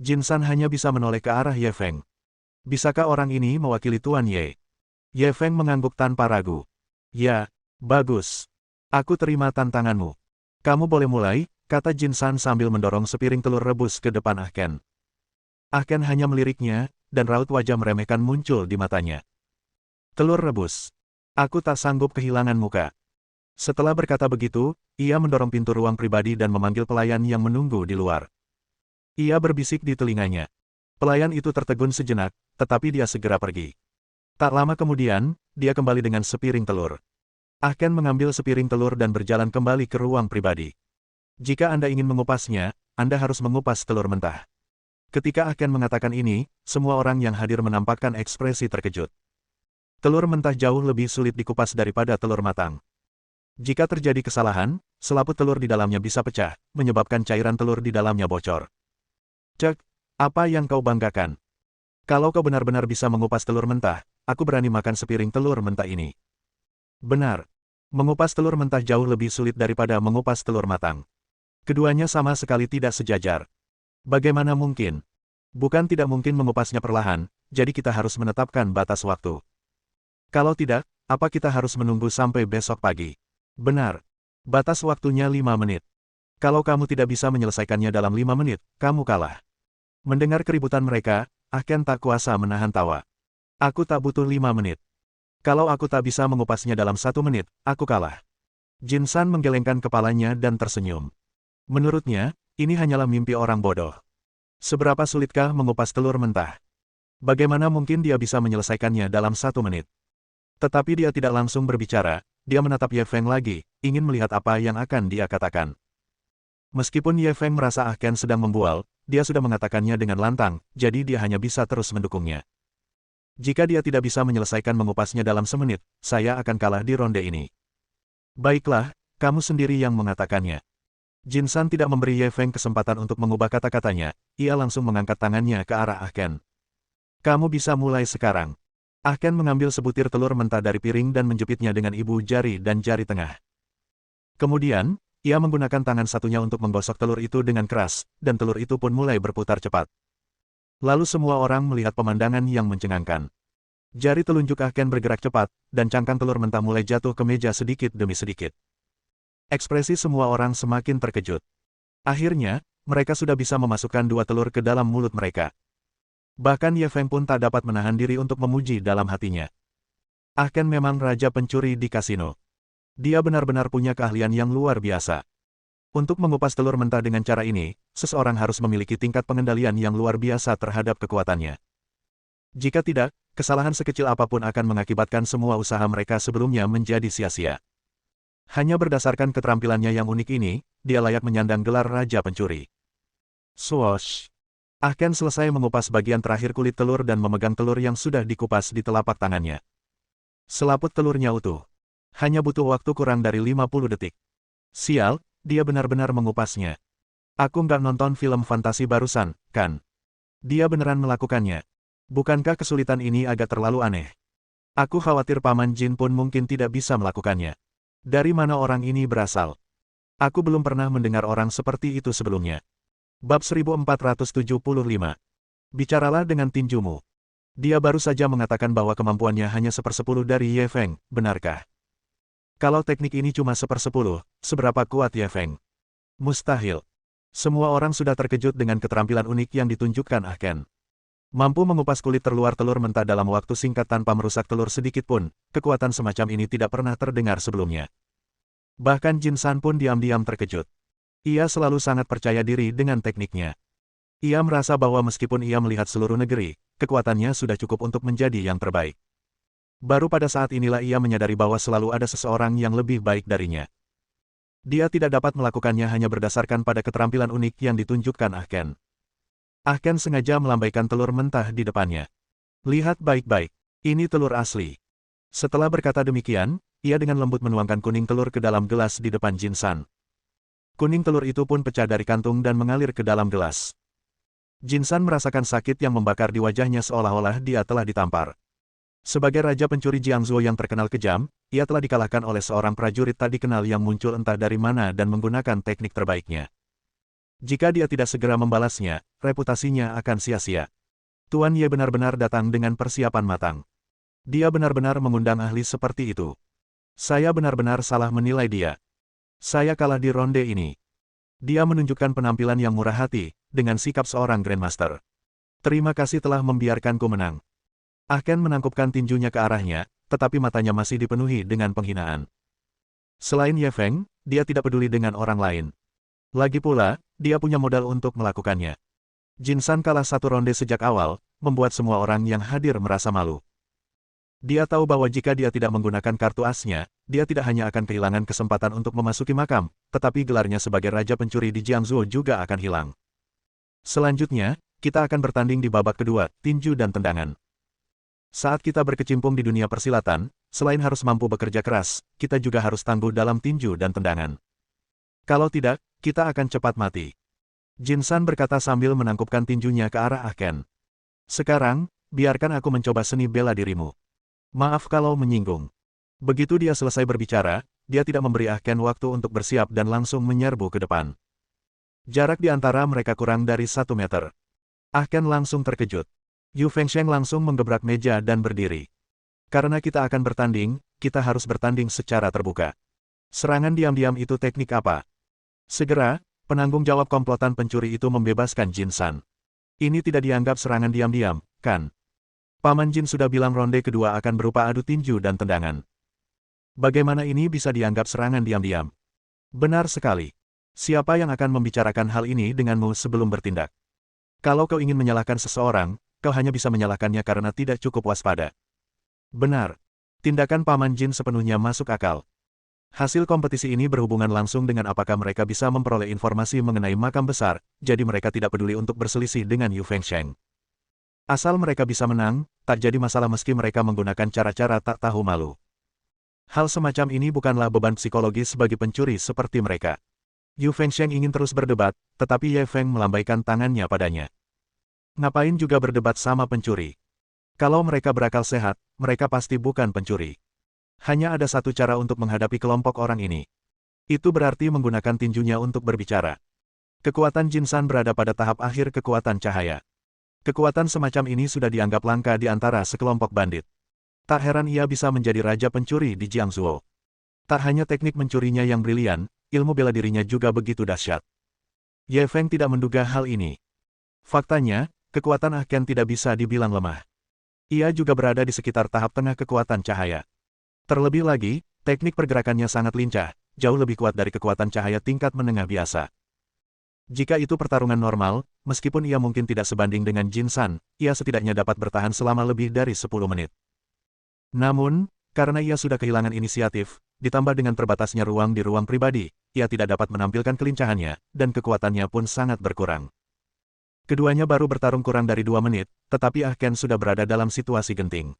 Jin San hanya bisa menoleh ke arah Ye Feng. Bisakah orang ini mewakili Tuan Ye? Ye Feng mengangguk tanpa ragu. Ya, bagus. Aku terima tantanganmu. Kamu boleh mulai, kata Jin San sambil mendorong sepiring telur rebus ke depan Ah Ken. Ah Ken hanya meliriknya, dan raut wajah meremehkan muncul di matanya. Telur rebus. Aku tak sanggup kehilangan muka. Setelah berkata begitu, ia mendorong pintu ruang pribadi dan memanggil pelayan yang menunggu di luar. Ia berbisik di telinganya. Pelayan itu tertegun sejenak, tetapi dia segera pergi. Tak lama kemudian, dia kembali dengan sepiring telur. Ah Ken mengambil sepiring telur dan berjalan kembali ke ruang pribadi. Jika Anda ingin mengupasnya, Anda harus mengupas telur mentah. Ketika Ah Ken mengatakan ini, semua orang yang hadir menampakkan ekspresi terkejut. Telur mentah jauh lebih sulit dikupas daripada telur matang. Jika terjadi kesalahan, selaput telur di dalamnya bisa pecah, menyebabkan cairan telur di dalamnya bocor. Cek, apa yang kau banggakan? Kalau kau benar-benar bisa mengupas telur mentah, aku berani makan sepiring telur mentah ini. Benar. Mengupas telur mentah jauh lebih sulit daripada mengupas telur matang. Keduanya sama sekali tidak sejajar. Bagaimana mungkin? Bukan tidak mungkin mengupasnya perlahan, jadi kita harus menetapkan batas waktu. Kalau tidak, apa kita harus menunggu sampai besok pagi? Benar. Batas waktunya 5 menit. Kalau kamu tidak bisa menyelesaikannya dalam 5 menit, kamu kalah. Mendengar keributan mereka, Ah Ken tak kuasa menahan tawa. Aku tak butuh 5 menit. Kalau aku tak bisa mengupasnya dalam 1 menit, aku kalah. Jin San menggelengkan kepalanya dan tersenyum. Menurutnya, ini hanyalah mimpi orang bodoh. Seberapa sulitkah mengupas telur mentah? Bagaimana mungkin dia bisa menyelesaikannya dalam 1 menit? Tetapi dia tidak langsung berbicara, dia menatap Ye Feng lagi, ingin melihat apa yang akan dia katakan. Meskipun Ye Feng merasa Ah Ken sedang membual, dia sudah mengatakannya dengan lantang, jadi dia hanya bisa terus mendukungnya. Jika dia tidak bisa menyelesaikan mengupasnya dalam semenit, saya akan kalah di ronde ini. Baiklah, kamu sendiri yang mengatakannya. Jin San tidak memberi Ye Feng kesempatan untuk mengubah kata-katanya, ia langsung mengangkat tangannya ke arah Ah Ken. Kamu bisa mulai sekarang. Ah Ken mengambil sebutir telur mentah dari piring dan menjepitnya dengan ibu jari dan jari tengah. Kemudian, ia menggunakan tangan satunya untuk menggosok telur itu dengan keras, dan telur itu pun mulai berputar cepat. Lalu semua orang melihat pemandangan yang mencengangkan. Jari telunjuk Ah Ken bergerak cepat, dan cangkang telur mentah mulai jatuh ke meja sedikit demi sedikit. Ekspresi semua orang semakin terkejut. Akhirnya, mereka sudah bisa memasukkan 2 telur ke dalam mulut mereka. Bahkan Ye Feng pun tak dapat menahan diri untuk memuji dalam hatinya. Ah Ken memang raja pencuri di kasino. Dia benar-benar punya keahlian yang luar biasa. Untuk mengupas telur mentah dengan cara ini, seseorang harus memiliki tingkat pengendalian yang luar biasa terhadap kekuatannya. Jika tidak, kesalahan sekecil apapun akan mengakibatkan semua usaha mereka sebelumnya menjadi sia-sia. Hanya berdasarkan keterampilannya yang unik ini, dia layak menyandang gelar Raja Pencuri. Swoosh! Ah Ken selesai mengupas bagian terakhir kulit telur dan memegang telur yang sudah dikupas di telapak tangannya. Selaput telurnya utuh. Hanya butuh waktu kurang dari 50 detik. Sial, dia benar-benar mengupasnya. Aku nggak nonton film fantasi barusan, kan? Dia beneran melakukannya. Bukankah kesulitan ini agak terlalu aneh? Aku khawatir Paman Jin pun mungkin tidak bisa melakukannya. Dari mana orang ini berasal? Aku belum pernah mendengar orang seperti itu sebelumnya. Bab 1475. Bicaralah dengan tinjumu. Dia baru saja mengatakan bahwa kemampuannya hanya 1/10 dari Ye Feng, benarkah? Kalau teknik ini cuma 1/10, seberapa kuat Ye Feng? Mustahil. Semua orang sudah terkejut dengan keterampilan unik yang ditunjukkan Ah Ken. Mampu mengupas kulit terluar telur mentah dalam waktu singkat tanpa merusak telur sedikit pun, kekuatan semacam ini tidak pernah terdengar sebelumnya. Bahkan Jin San pun diam-diam terkejut. Ia selalu sangat percaya diri dengan tekniknya. Ia merasa bahwa meskipun ia melihat seluruh negeri, kekuatannya sudah cukup untuk menjadi yang terbaik. Baru pada saat inilah ia menyadari bahwa selalu ada seseorang yang lebih baik darinya. Dia tidak dapat melakukannya hanya berdasarkan pada keterampilan unik yang ditunjukkan Ah Ken. Ah Ken sengaja melambaikan telur mentah di depannya. Lihat baik-baik, ini telur asli. Setelah berkata demikian, ia dengan lembut menuangkan kuning telur ke dalam gelas di depan Jin San. Kuning telur itu pun pecah dari kantung dan mengalir ke dalam gelas. Jin San merasakan sakit yang membakar di wajahnya seolah-olah dia telah ditampar. Sebagai raja pencuri Jiangzuo yang terkenal kejam, ia telah dikalahkan oleh seorang prajurit tak dikenal yang muncul entah dari mana dan menggunakan teknik terbaiknya. Jika dia tidak segera membalasnya, reputasinya akan sia-sia. Tuan Ye benar-benar datang dengan persiapan matang. Dia benar-benar mengundang ahli seperti itu. Saya benar-benar salah menilai dia. Saya kalah di ronde ini. Dia menunjukkan penampilan yang murah hati, dengan sikap seorang Grandmaster. Terima kasih telah membiarkanku menang. Ah Ken menangkupkan tinjunya ke arahnya, tetapi matanya masih dipenuhi dengan penghinaan. Selain Ye Feng, dia tidak peduli dengan orang lain. Lagi pula, dia punya modal untuk melakukannya. Jin San kalah satu ronde sejak awal, membuat semua orang yang hadir merasa malu. Dia tahu bahwa jika dia tidak menggunakan kartu asnya, dia tidak hanya akan kehilangan kesempatan untuk memasuki makam, tetapi gelarnya sebagai raja pencuri di Jiangzuo juga akan hilang. Selanjutnya, kita akan bertanding di babak kedua, tinju dan tendangan. Saat kita berkecimpung di dunia persilatan, selain harus mampu bekerja keras, kita juga harus tangguh dalam tinju dan tendangan. Kalau tidak, kita akan cepat mati. Jin San berkata sambil menangkupkan tinjunya ke arah Ah Ken. Sekarang, biarkan aku mencoba seni bela dirimu. Maaf kalau menyinggung. Begitu dia selesai berbicara, dia tidak memberi Ah Ken waktu untuk bersiap dan langsung menyerbu ke depan. Jarak di antara mereka kurang dari 1 meter. Ah Ken langsung terkejut. Yu Fengsheng langsung menggebrak meja dan berdiri. Karena kita akan bertanding, kita harus bertanding secara terbuka. Serangan diam-diam itu teknik apa? Segera, penanggung jawab komplotan pencuri itu membebaskan Jin San. Ini tidak dianggap serangan diam-diam, kan? Paman Jin sudah bilang ronde kedua akan berupa adu tinju dan tendangan. Bagaimana ini bisa dianggap serangan diam-diam? Benar sekali. Siapa yang akan membicarakan hal ini denganmu sebelum bertindak? Kalau kau ingin menyalahkan seseorang, kau hanya bisa menyalahkannya karena tidak cukup waspada. Benar. Tindakan Paman Jin sepenuhnya masuk akal. Hasil kompetisi ini berhubungan langsung dengan apakah mereka bisa memperoleh informasi mengenai makam besar, jadi mereka tidak peduli untuk berselisih dengan Yu Fengsheng. Asal mereka bisa menang, tak jadi masalah meski mereka menggunakan cara-cara tak tahu malu. Hal semacam ini bukanlah beban psikologis bagi pencuri seperti mereka. Yu Fengsheng ingin terus berdebat, tetapi Ye Feng melambaikan tangannya padanya. Ngapain juga berdebat sama pencuri? Kalau mereka berakal sehat, mereka pasti bukan pencuri. Hanya ada satu cara untuk menghadapi kelompok orang ini. Itu berarti menggunakan tinjunya untuk berbicara. Kekuatan Jin San berada pada tahap akhir kekuatan cahaya. Kekuatan semacam ini sudah dianggap langka di antara sekelompok bandit. Tak heran ia bisa menjadi raja pencuri di Jiangzuo. Tak hanya teknik mencurinya yang brilian, ilmu bela dirinya juga begitu dahsyat. Ye Feng tidak menduga hal ini. Faktanya, kekuatan Ah Ken tidak bisa dibilang lemah. Ia juga berada di sekitar tahap tengah kekuatan cahaya. Terlebih lagi, teknik pergerakannya sangat lincah, jauh lebih kuat dari kekuatan cahaya tingkat menengah biasa. Jika itu pertarungan normal, meskipun ia mungkin tidak sebanding dengan Jin San, ia setidaknya dapat bertahan selama lebih dari 10 menit. Namun, karena ia sudah kehilangan inisiatif, ditambah dengan terbatasnya ruang di ruang pribadi, ia tidak dapat menampilkan kelincahannya, dan kekuatannya pun sangat berkurang. Keduanya baru bertarung kurang dari 2 menit, tetapi Ah Ken sudah berada dalam situasi genting.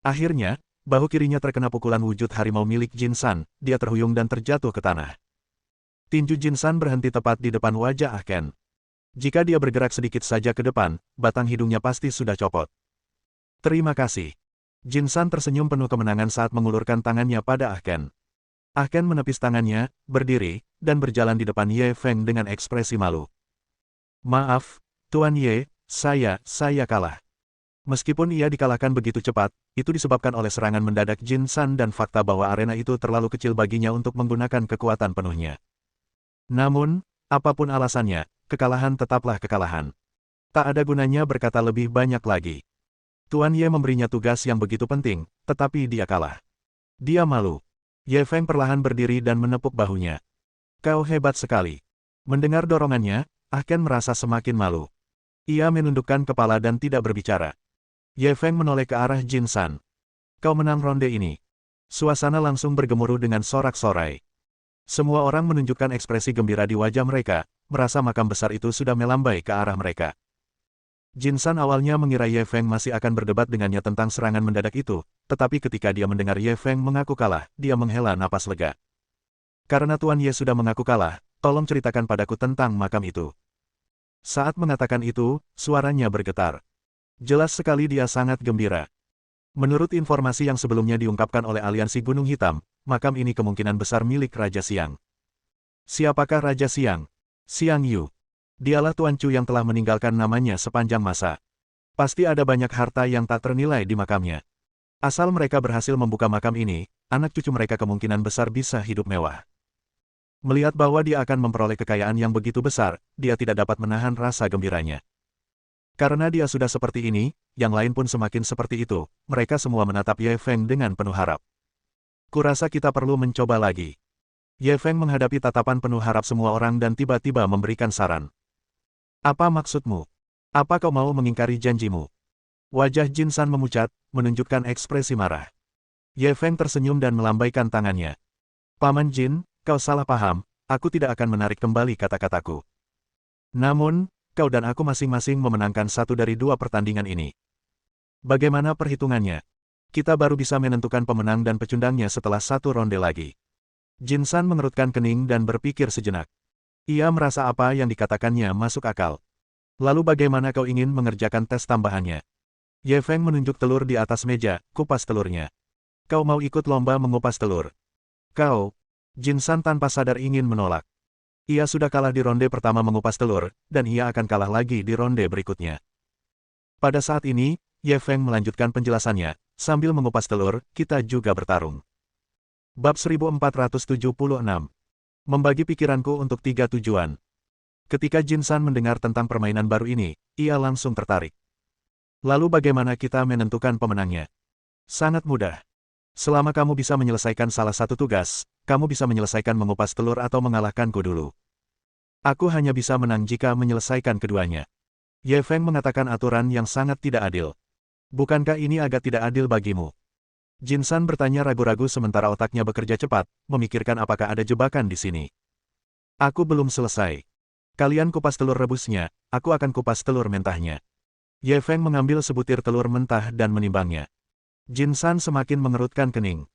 Akhirnya, bahu kirinya terkena pukulan wujud harimau milik Jin San, dia terhuyung dan terjatuh ke tanah. Tinju Jinsan berhenti tepat di depan wajah Ah Ken. Jika dia bergerak sedikit saja ke depan, batang hidungnya pasti sudah copot. Terima kasih. Jinsan tersenyum penuh kemenangan saat mengulurkan tangannya pada Ah Ken. Ah Ken menepis tangannya, berdiri, dan berjalan di depan Ye Feng dengan ekspresi malu. Maaf, Tuan Ye, saya kalah. Meskipun ia dikalahkan begitu cepat, itu disebabkan oleh serangan mendadak Jin San dan fakta bahwa arena itu terlalu kecil baginya untuk menggunakan kekuatan penuhnya. Namun, apapun alasannya, kekalahan tetaplah kekalahan. Tak ada gunanya berkata lebih banyak lagi. Tuan Ye memberinya tugas yang begitu penting, tetapi dia kalah. Dia malu. Ye Feng perlahan berdiri dan menepuk bahunya. Kau hebat sekali. Mendengar dorongannya, Ah Ken merasa semakin malu. Ia menundukkan kepala dan tidak berbicara. Ye Feng menoleh ke arah Jin San. Kau menang ronde ini. Suasana langsung bergemuruh dengan sorak-sorai. Semua orang menunjukkan ekspresi gembira di wajah mereka, merasa makam besar itu sudah melambai ke arah mereka. Jin San awalnya mengira Ye Feng masih akan berdebat dengannya tentang serangan mendadak itu, tetapi ketika dia mendengar Ye Feng mengaku kalah, dia menghela napas lega. Karena Tuan Ye sudah mengaku kalah, tolong ceritakan padaku tentang makam itu. Saat mengatakan itu, suaranya bergetar. Jelas sekali dia sangat gembira. Menurut informasi yang sebelumnya diungkapkan oleh Aliansi Gunung Hitam, makam ini kemungkinan besar milik Raja Siang. Siapakah Raja Siang? Siang Yu. Dialah Tuan Chu yang telah meninggalkan namanya sepanjang masa. Pasti ada banyak harta yang tak ternilai di makamnya. Asal mereka berhasil membuka makam ini, anak cucu mereka kemungkinan besar bisa hidup mewah. Melihat bahwa dia akan memperoleh kekayaan yang begitu besar, dia tidak dapat menahan rasa gembiranya. Karena dia sudah seperti ini, yang lain pun semakin seperti itu, mereka semua menatap Ye Feng dengan penuh harap. Kurasa kita perlu mencoba lagi. Ye Feng menghadapi tatapan penuh harap semua orang dan tiba-tiba memberikan saran. Apa maksudmu? Apa kau mau mengingkari janjimu? Wajah Jin San memucat, menunjukkan ekspresi marah. Ye Feng tersenyum dan melambaikan tangannya. Paman Jin, kau salah paham, aku tidak akan menarik kembali kata-kataku. Namun, kau dan aku masing-masing memenangkan satu dari dua pertandingan ini. Bagaimana perhitungannya? Kita baru bisa menentukan pemenang dan pecundangnya setelah satu ronde lagi. Jin San mengerutkan kening dan berpikir sejenak. Ia merasa apa yang dikatakannya masuk akal. Lalu bagaimana kau ingin mengerjakan tes tambahannya? Ye Feng menunjuk telur di atas meja, kupas telurnya. Kau mau ikut lomba mengupas telur? Kau? Jin San tanpa sadar ingin menolak. Ia sudah kalah di ronde pertama mengupas telur, dan ia akan kalah lagi di ronde berikutnya. Pada saat ini, Ye Feng melanjutkan penjelasannya, sambil mengupas telur, kita juga bertarung. Bab 1476. Membagi pikiranku untuk 3 tujuan. Ketika Jin San mendengar tentang permainan baru ini, ia langsung tertarik. Lalu bagaimana kita menentukan pemenangnya? Sangat mudah. Selama kamu bisa menyelesaikan salah satu tugas, kamu bisa menyelesaikan mengupas telur atau mengalahkanku dulu. Aku hanya bisa menang jika menyelesaikan keduanya. Ye Feng mengatakan aturan yang sangat tidak adil. Bukankah ini agak tidak adil bagimu? Jin San bertanya ragu-ragu sementara otaknya bekerja cepat, memikirkan apakah ada jebakan di sini. Aku belum selesai. Kalian kupas telur rebusnya, aku akan kupas telur mentahnya. Ye Feng mengambil sebutir telur mentah dan menimbangnya. Jin San semakin mengerutkan kening.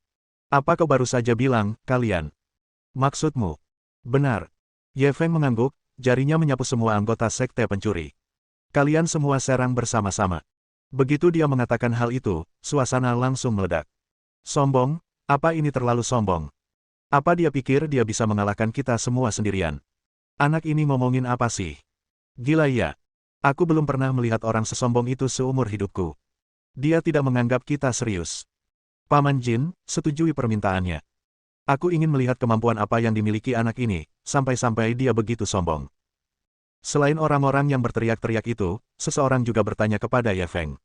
Apa kau baru saja bilang, kalian? Maksudmu? Benar. Ye Feng mengangguk, jarinya menyapu semua anggota sekte pencuri. Kalian semua serang bersama-sama. Begitu dia mengatakan hal itu, suasana langsung meledak. Sombong? Apa ini terlalu sombong? Apa dia pikir dia bisa mengalahkan kita semua sendirian? Anak ini ngomongin apa sih? Gila ya. Aku belum pernah melihat orang sesombong itu seumur hidupku. Dia tidak menganggap kita serius. Paman Jin, setujui permintaannya. Aku ingin melihat kemampuan apa yang dimiliki anak ini, sampai-sampai dia begitu sombong. Selain orang-orang yang berteriak-teriak itu, seseorang juga bertanya kepada Ye Feng.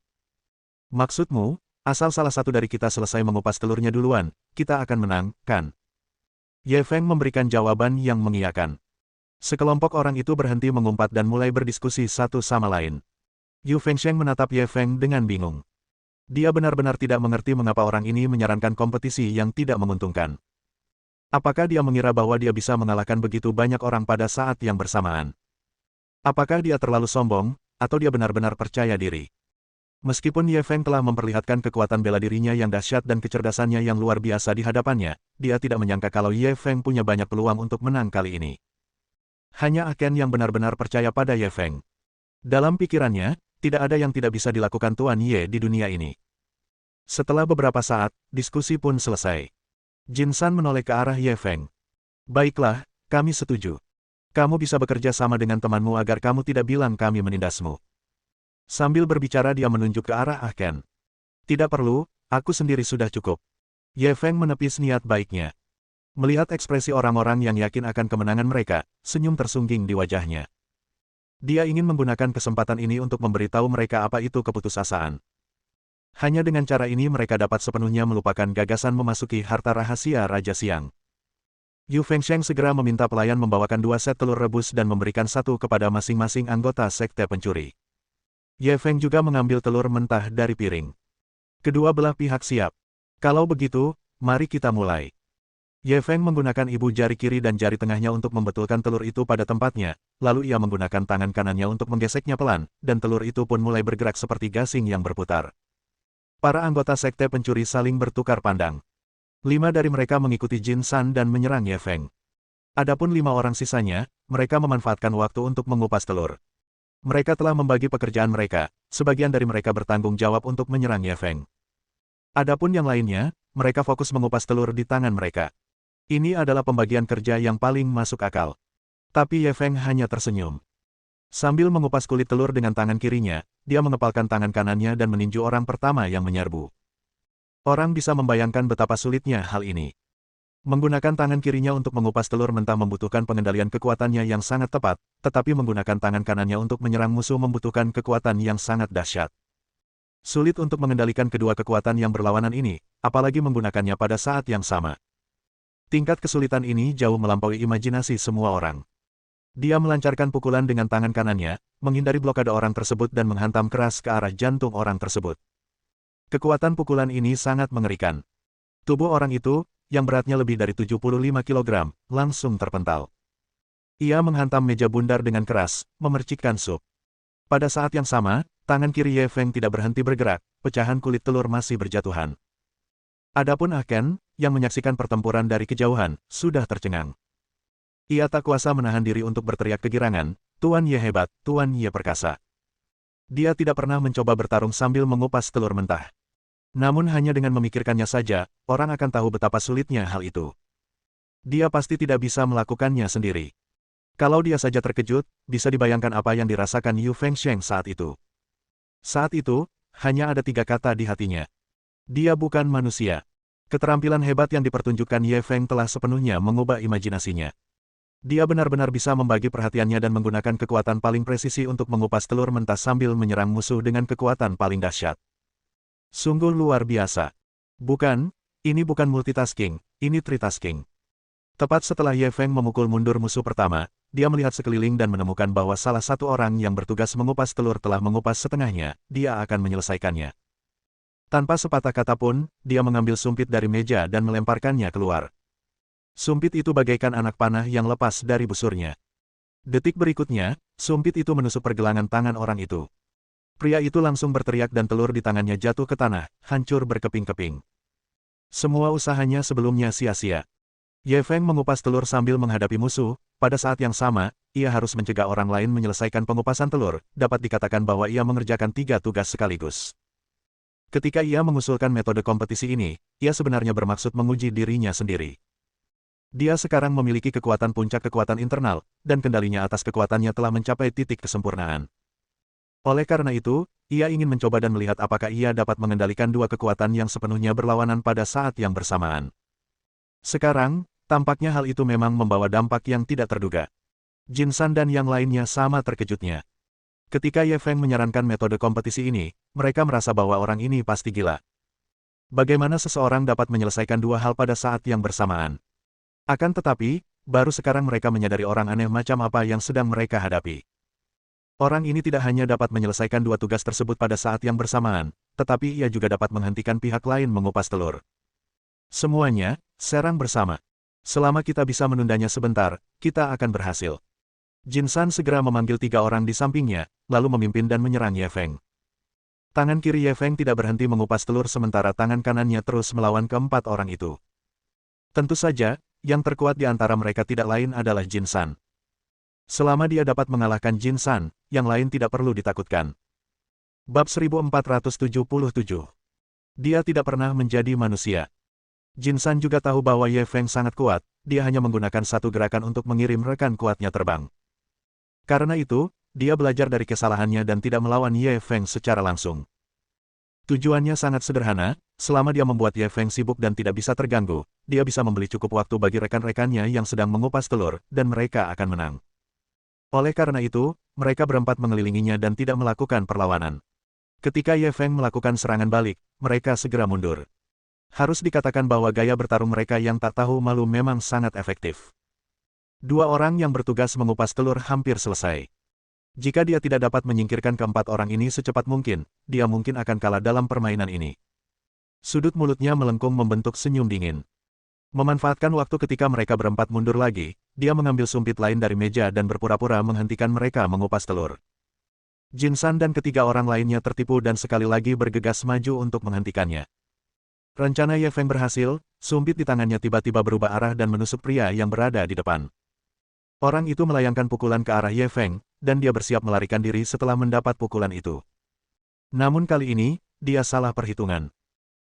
Maksudmu, asal salah satu dari kita selesai mengupas telurnya duluan, kita akan menang, kan? Ye Feng memberikan jawaban yang mengiyakan. Sekelompok orang itu berhenti mengumpat dan mulai berdiskusi satu sama lain. Yu Fengsheng menatap Ye Feng dengan bingung. Dia benar-benar tidak mengerti mengapa orang ini menyarankan kompetisi yang tidak menguntungkan. Apakah dia mengira bahwa dia bisa mengalahkan begitu banyak orang pada saat yang bersamaan? Apakah dia terlalu sombong, atau dia benar-benar percaya diri? Meskipun Ye Feng telah memperlihatkan kekuatan bela dirinya yang dahsyat dan kecerdasannya yang luar biasa di hadapannya, dia tidak menyangka kalau Ye Feng punya banyak peluang untuk menang kali ini. Hanya Ken yang benar-benar percaya pada Ye Feng. Dalam pikirannya, tidak ada yang tidak bisa dilakukan Tuan Ye di dunia ini. Setelah beberapa saat, diskusi pun selesai. Jin San menoleh ke arah Ye Feng. Baiklah, kami setuju. Kamu bisa bekerja sama dengan temanmu agar kamu tidak bilang kami menindasmu. Sambil berbicara dia menunjuk ke arah Ken. Tidak perlu, aku sendiri sudah cukup. Ye Feng menepis niat baiknya. Melihat ekspresi orang-orang yang yakin akan kemenangan mereka, senyum tersungging di wajahnya. Dia ingin menggunakan kesempatan ini untuk memberitahu mereka apa itu keputusasaan. Hanya dengan cara ini mereka dapat sepenuhnya melupakan gagasan memasuki harta rahasia Raja Siang. Yu Fengsheng segera meminta pelayan membawakan 2 set telur rebus dan memberikan 1 kepada masing-masing anggota sekte pencuri. Ye Feng juga mengambil telur mentah dari piring. Kedua belah pihak siap. Kalau begitu, mari kita mulai. Ye Feng menggunakan ibu jari kiri dan jari tengahnya untuk membetulkan telur itu pada tempatnya, lalu ia menggunakan tangan kanannya untuk menggeseknya pelan, dan telur itu pun mulai bergerak seperti gasing yang berputar. Para anggota sekte pencuri saling bertukar pandang. 5 dari mereka mengikuti Jin San dan menyerang Ye Feng. Adapun 5 orang sisanya, mereka memanfaatkan waktu untuk mengupas telur. Mereka telah membagi pekerjaan mereka, sebagian dari mereka bertanggung jawab untuk menyerang Ye Feng. Adapun yang lainnya, mereka fokus mengupas telur di tangan mereka. Ini adalah pembagian kerja yang paling masuk akal. Tapi Ye Feng hanya tersenyum. Sambil mengupas kulit telur dengan tangan kirinya, dia mengepalkan tangan kanannya dan meninju orang pertama yang menyerbu. Orang bisa membayangkan betapa sulitnya hal ini. Menggunakan tangan kirinya untuk mengupas telur mentah membutuhkan pengendalian kekuatannya yang sangat tepat, tetapi menggunakan tangan kanannya untuk menyerang musuh membutuhkan kekuatan yang sangat dahsyat. Sulit untuk mengendalikan kedua kekuatan yang berlawanan ini, apalagi menggunakannya pada saat yang sama. Tingkat kesulitan ini jauh melampaui imajinasi semua orang. Dia melancarkan pukulan dengan tangan kanannya, menghindari blokade orang tersebut dan menghantam keras ke arah jantung orang tersebut. Kekuatan pukulan ini sangat mengerikan. Tubuh orang itu, yang beratnya lebih dari 75 kg, langsung terpental. Ia menghantam meja bundar dengan keras, memercikkan sup. Pada saat yang sama, tangan kiri Ye Feng tidak berhenti bergerak, pecahan kulit telur masih berjatuhan. Adapun Ken, yang menyaksikan pertempuran dari kejauhan, sudah tercengang. Ia tak kuasa menahan diri untuk berteriak kegirangan, Tuan Ye hebat, Tuan Ye perkasa. Dia tidak pernah mencoba bertarung sambil mengupas telur mentah. Namun hanya dengan memikirkannya saja, orang akan tahu betapa sulitnya hal itu. Dia pasti tidak bisa melakukannya sendiri. Kalau dia saja terkejut, bisa dibayangkan apa yang dirasakan Yu Fengsheng saat itu. Saat itu, hanya ada 3 kata di hatinya. Dia bukan manusia. Keterampilan hebat yang dipertunjukkan Ye Feng telah sepenuhnya mengubah imajinasinya. Dia benar-benar bisa membagi perhatiannya dan menggunakan kekuatan paling presisi untuk mengupas telur mentah sambil menyerang musuh dengan kekuatan paling dahsyat. Sungguh luar biasa. Bukan, ini bukan multitasking, ini tritasking. Tepat setelah Ye Feng memukul mundur musuh pertama, dia melihat sekeliling dan menemukan bahwa salah satu orang yang bertugas mengupas telur telah mengupas setengahnya, dia akan menyelesaikannya. Tanpa sepatah kata pun, dia mengambil sumpit dari meja dan melemparkannya keluar. Sumpit itu bagaikan anak panah yang lepas dari busurnya. Detik berikutnya, sumpit itu menusuk pergelangan tangan orang itu. Pria itu langsung berteriak dan telur di tangannya jatuh ke tanah, hancur berkeping-keping. Semua usahanya sebelumnya sia-sia. Ye Feng mengupas telur sambil menghadapi musuh, pada saat yang sama, ia harus mencegah orang lain menyelesaikan pengupasan telur, dapat dikatakan bahwa ia mengerjakan 3 tugas sekaligus. Ketika ia mengusulkan metode kompetisi ini, ia sebenarnya bermaksud menguji dirinya sendiri. Dia sekarang memiliki kekuatan puncak kekuatan internal, dan kendalinya atas kekuatannya telah mencapai titik kesempurnaan. Oleh karena itu, ia ingin mencoba dan melihat apakah ia dapat mengendalikan 2 kekuatan yang sepenuhnya berlawanan pada saat yang bersamaan. Sekarang, tampaknya hal itu memang membawa dampak yang tidak terduga. Jin San dan yang lainnya sama terkejutnya. Ketika Ye Feng menyarankan metode kompetisi ini, mereka merasa bahwa orang ini pasti gila. Bagaimana seseorang dapat menyelesaikan 2 hal pada saat yang bersamaan? Akan tetapi, baru sekarang mereka menyadari orang aneh macam apa yang sedang mereka hadapi. Orang ini tidak hanya dapat menyelesaikan 2 tugas tersebut pada saat yang bersamaan, tetapi ia juga dapat menghentikan pihak lain mengupas telur. Semuanya, serang bersama. Selama kita bisa menundanya sebentar, kita akan berhasil. Jin San segera memanggil 3 orang di sampingnya, lalu memimpin dan menyerang Ye Feng. Tangan kiri Ye Feng tidak berhenti mengupas telur sementara tangan kanannya terus melawan keempat orang itu. Tentu saja, yang terkuat di antara mereka tidak lain adalah Jin San. Selama dia dapat mengalahkan Jin San, yang lain tidak perlu ditakutkan. Bab 1477. Dia tidak pernah menjadi manusia. Jin San juga tahu bahwa Ye Feng sangat kuat, dia hanya menggunakan satu gerakan untuk mengirim rekan kuatnya terbang. Karena itu, dia belajar dari kesalahannya dan tidak melawan Ye Feng secara langsung. Tujuannya sangat sederhana, selama dia membuat Ye Feng sibuk dan tidak bisa terganggu, dia bisa membeli cukup waktu bagi rekan-rekannya yang sedang mengupas telur, dan mereka akan menang. Oleh karena itu, mereka berempat mengelilinginya dan tidak melakukan perlawanan. Ketika Ye Feng melakukan serangan balik, mereka segera mundur. Harus dikatakan bahwa gaya bertarung mereka yang tak tahu malu memang sangat efektif. Dua orang yang bertugas mengupas telur hampir selesai. Jika dia tidak dapat menyingkirkan keempat orang ini secepat mungkin, dia mungkin akan kalah dalam permainan ini. Sudut mulutnya melengkung membentuk senyum dingin. Memanfaatkan waktu ketika mereka berempat mundur lagi, dia mengambil sumpit lain dari meja dan berpura-pura menghentikan mereka mengupas telur. Jin San dan ketiga orang lainnya tertipu dan sekali lagi bergegas maju untuk menghentikannya. Rencana Ye Feng berhasil, sumpit di tangannya tiba-tiba berubah arah dan menusuk pria yang berada di depan. Orang itu melayangkan pukulan ke arah Ye Feng, dan dia bersiap melarikan diri setelah mendapat pukulan itu. Namun kali ini, dia salah perhitungan.